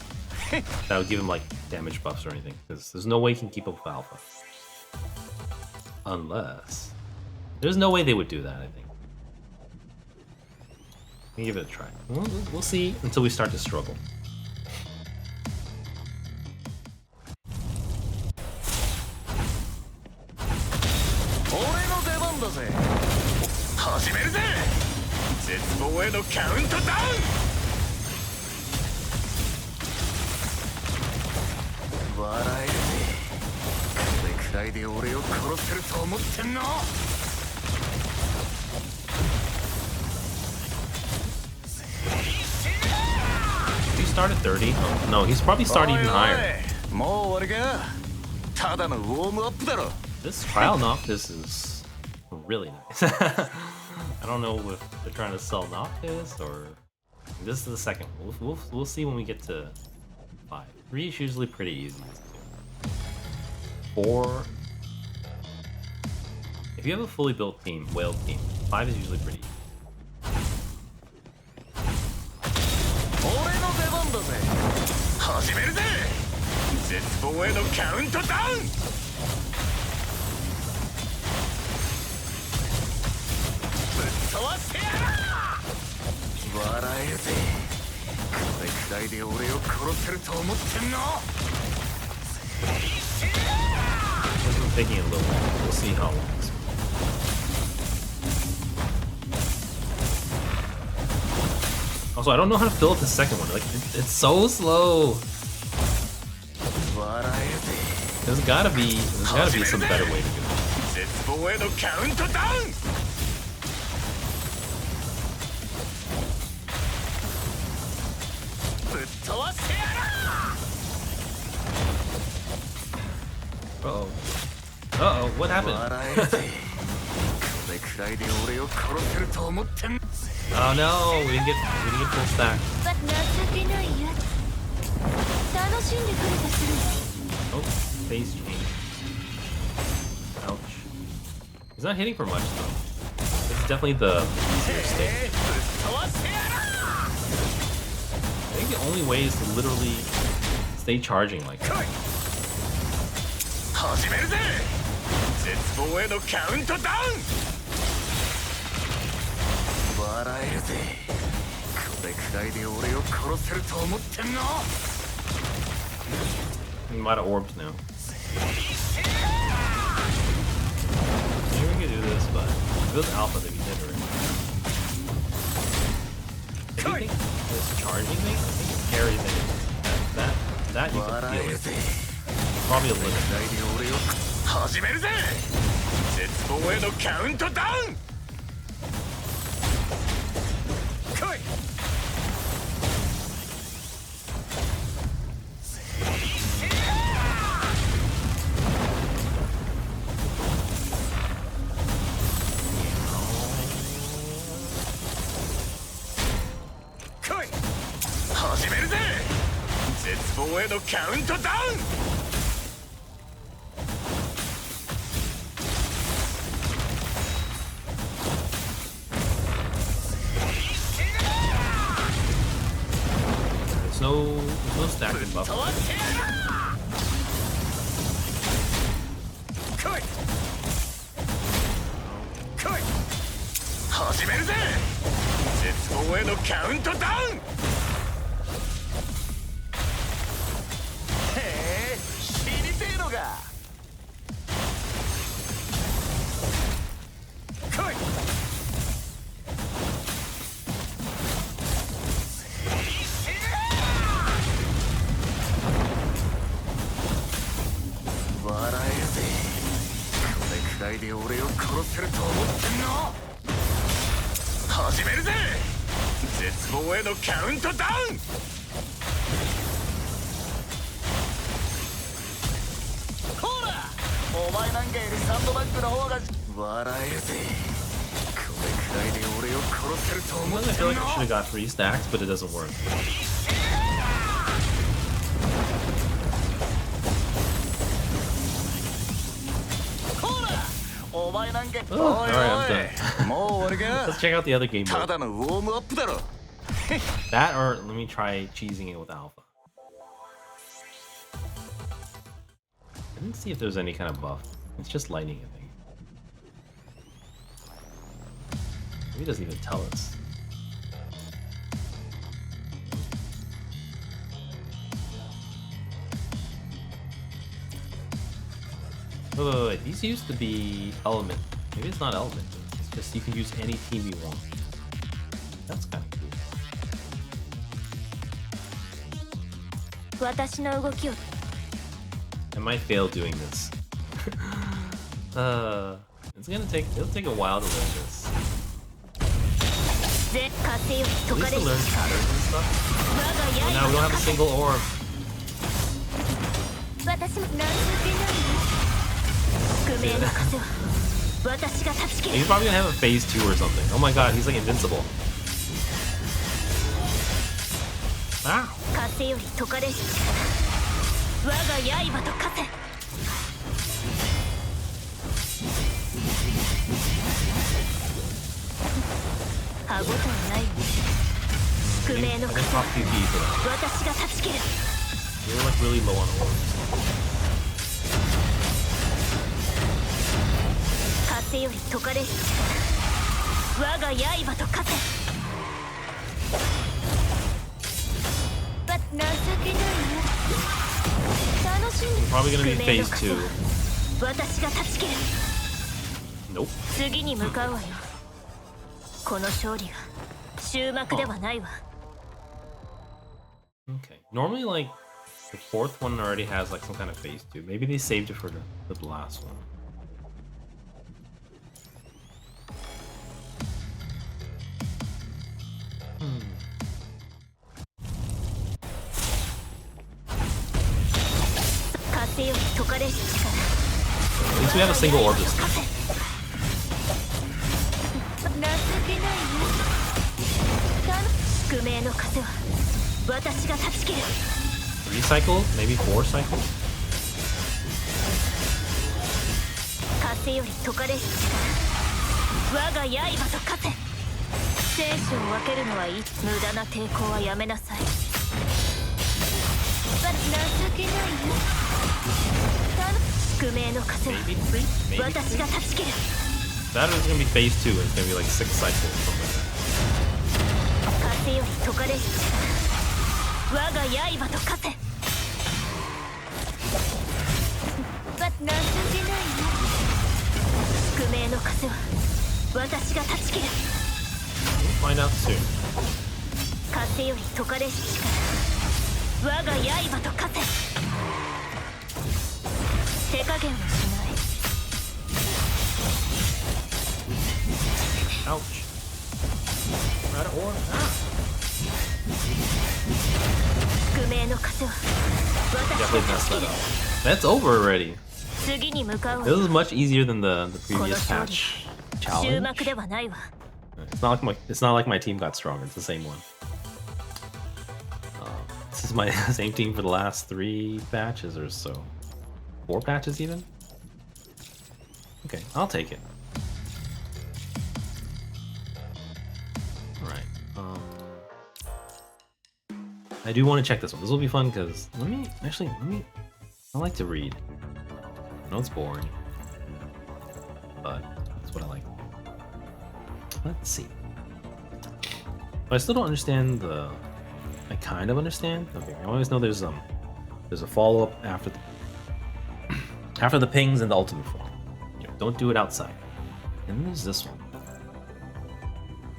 A: that would give him like damage buffs or anything, because there's no way he can keep up with Alpha. Unless... There's no way they would do that, I think. Let me give it a try. We'll see until we start to struggle. He started 30? Oh, no, he's probably started even higher. This trial Noctis is really nice. I don't know if they're trying to sell Noctis or... This is the second one. We'll see when we get to 5. 3 is usually pretty easy. 4... If you have a fully built team, whale team, 5 is usually pretty easy. This is taking a little while. We'll see how long this. Also, I don't know how to fill up the second one. Like, it's so slow. There's gotta be some better way to do it. Uh-oh. Uh-oh, what happened? Oh no, we didn't get full stack. Oh, phase change. Ouch. He's not hitting for much though. This is definitely the easier stage. I think the only way is to literally stay charging like that. We might have orbs now. Maybe we could do this, but if it was Alpha, they'd be dead already. If you think this charging thing, I think it's scary thing. That you can feel it. Probably a limit.
C: 望へのカウントダウン。来い。来い。始めるぜ。絶望へのカウントダウン。
A: No stacking buff.
C: 始めるぜ。絶望へのカウントダウン。へえ、知りてえのか。来い。笑えるぜ。これくらいで俺を殺せると思ってんの。始めるぜ。絶望へのカウントダウン。ほら、お前なんかよりサンドバッグの方が笑えるぜ。これくらいで俺を殺せると思ってんの。
A: I feel like I should have got 3 stacks, but it doesn't work.
C: Alright, I'm
A: done. Let's check out the other game mode.
C: ただのウォームアップだろ。
A: That or let me try cheesing it with alpha. I didn't see if there's any kind of buff. It's just lightning, I think. Maybe it doesn't even tell us. Wait. These used to be element. Maybe it's not element. It's just you can use any team you want. That's kind of cool. I might fail doing this. It'll take a while to learn this. At least to learn patterns and stuff. But now we don't have a single orb. He's probably gonna have a phase 2 or something. Oh my god, he's like invincible. Wow. I can pop PP for that. You're like really low on orbs. Probably gonna be phase 2. Nope. Okay. Normally, like, the 4th one already has like some kind of phase 2. Maybe they saved it for the last one. At least we have a single orb this time. Three cycles? Maybe 4 cycles? Maybe 3? Maybe 3? That is gonna be phase 2 and it's gonna be like 6 cycles or something like that. We'll find out soon. Ouch. We're out of orb.
B: 宿命の糧は
A: Definitely messed that up. That's over already.
B: 次に向かうわ
A: This was much easier than the
B: この
A: previous
B: 勝利
A: patch
B: 終
A: challenge.
B: 幕ではないわ
A: It's not like my team got stronger. It's the same one. This is my same team for the last 3 patches or so. 4 patches even? Okay, I'll take it. Alright. I do want to check this one. This will be fun because I like to read. I know it's boring, but that's what I like. Let's see. But I still don't understand the. I kind of understand. Okay, I always know there's a follow-up after the pings and the ultimate form. You know, don't do it outside. And then there's this one.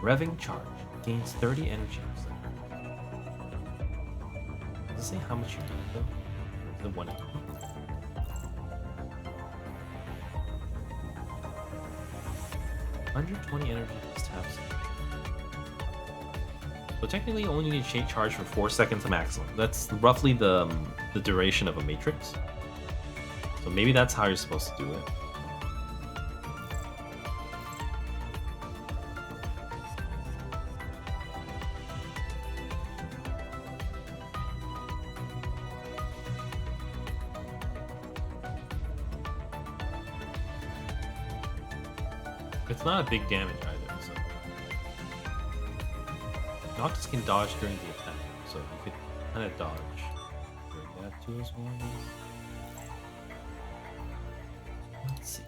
A: Revving charge gains 30 energy. Does it say how much you need though? The 180. $120 energy plus taps. So technically, you only need to charge for 4 seconds maximum. That's roughly the duration of a matrix. So maybe that's how you're supposed to do it. It's not a big damage either, so. Noctis can dodge during the attack, so you could kind of dodge during that too as well, I guess. Let's see.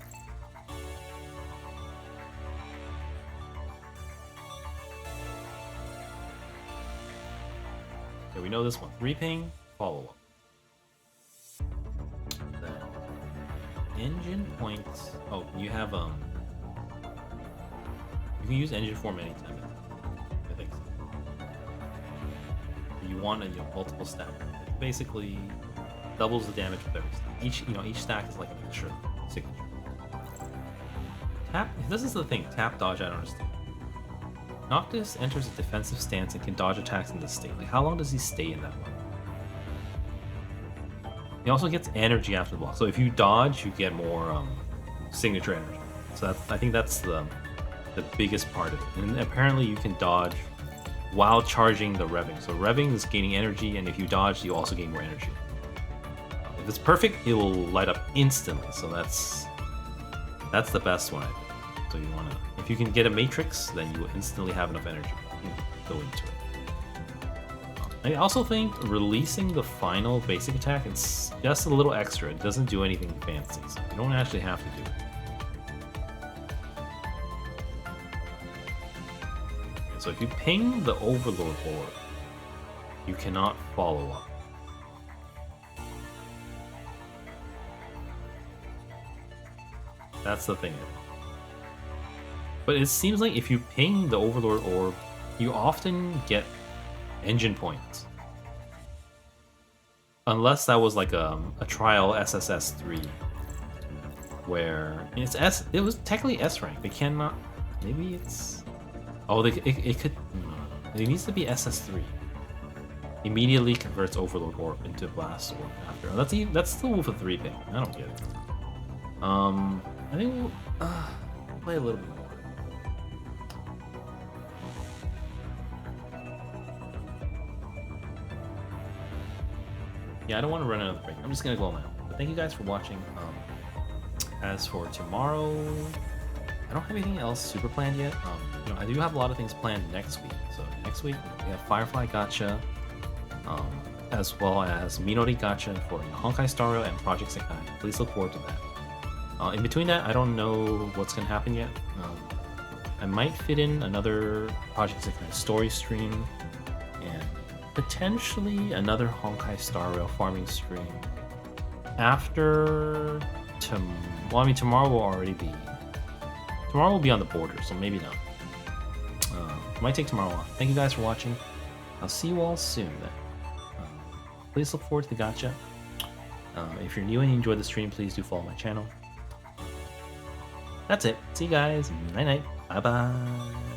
A: Okay, we know this one. Reping, follow-up. Engine points. Oh, you have you can use engine form anytime. I think so. You want a multiple stack. It basically doubles the damage with every stack. Each stack is like an extra signature. Tap. This is the thing. Tap dodge. I don't understand. Noctis enters a defensive stance and can dodge attacks in this state. Like, how long does he stay in that one? He also gets energy after the block. So if you dodge, you get more signature energy. So I think that's the biggest part of it. And apparently you can dodge while charging the revving. So revving is gaining energy, and if you dodge, you also gain more energy. If it's perfect, it will light up instantly. So that's the best one, I think. So you wanna, if you can get a matrix, then you will instantly have enough energy to go into it. I also think releasing the final basic attack, it's just a little extra. It doesn't do anything fancy, so you don't actually have to do it. So if you ping the Overlord orb, you cannot follow up. That's the thing. But it seems like if you ping the Overlord orb, you often get engine points. Unless that was like a trial SSS 3, where it's S. It was technically S rank. They cannot. Maybe it's. Oh, it could. No. It needs to be SS3. Immediately converts Overlord Orb into Blast Orb after. That's still with a 3 ping. I don't get it. I think we'll play a little bit more. Yeah, I don't want to run another break. I'm just gonna go on my own. But thank you guys for watching. As for tomorrow, I don't have anything else super planned yet. I do have a lot of things planned next week. So next week we have Firefly Gacha, as well as Minori Gacha for Honkai Star Rail and Project Sekai. Please look forward to that. In between that, I don't know what's gonna happen yet. I might fit in another Project Sekai story stream and potentially another Honkai Star Rail farming stream after tomorrow will already be. Tomorrow will be on the border, so maybe not. Might take tomorrow off. Thank you guys for watching. I'll see you all soon then. Please look forward to the gacha. If you're new and you enjoyed the stream, please do follow my channel. That's it. See you guys. Night night. Bye. Bye bye.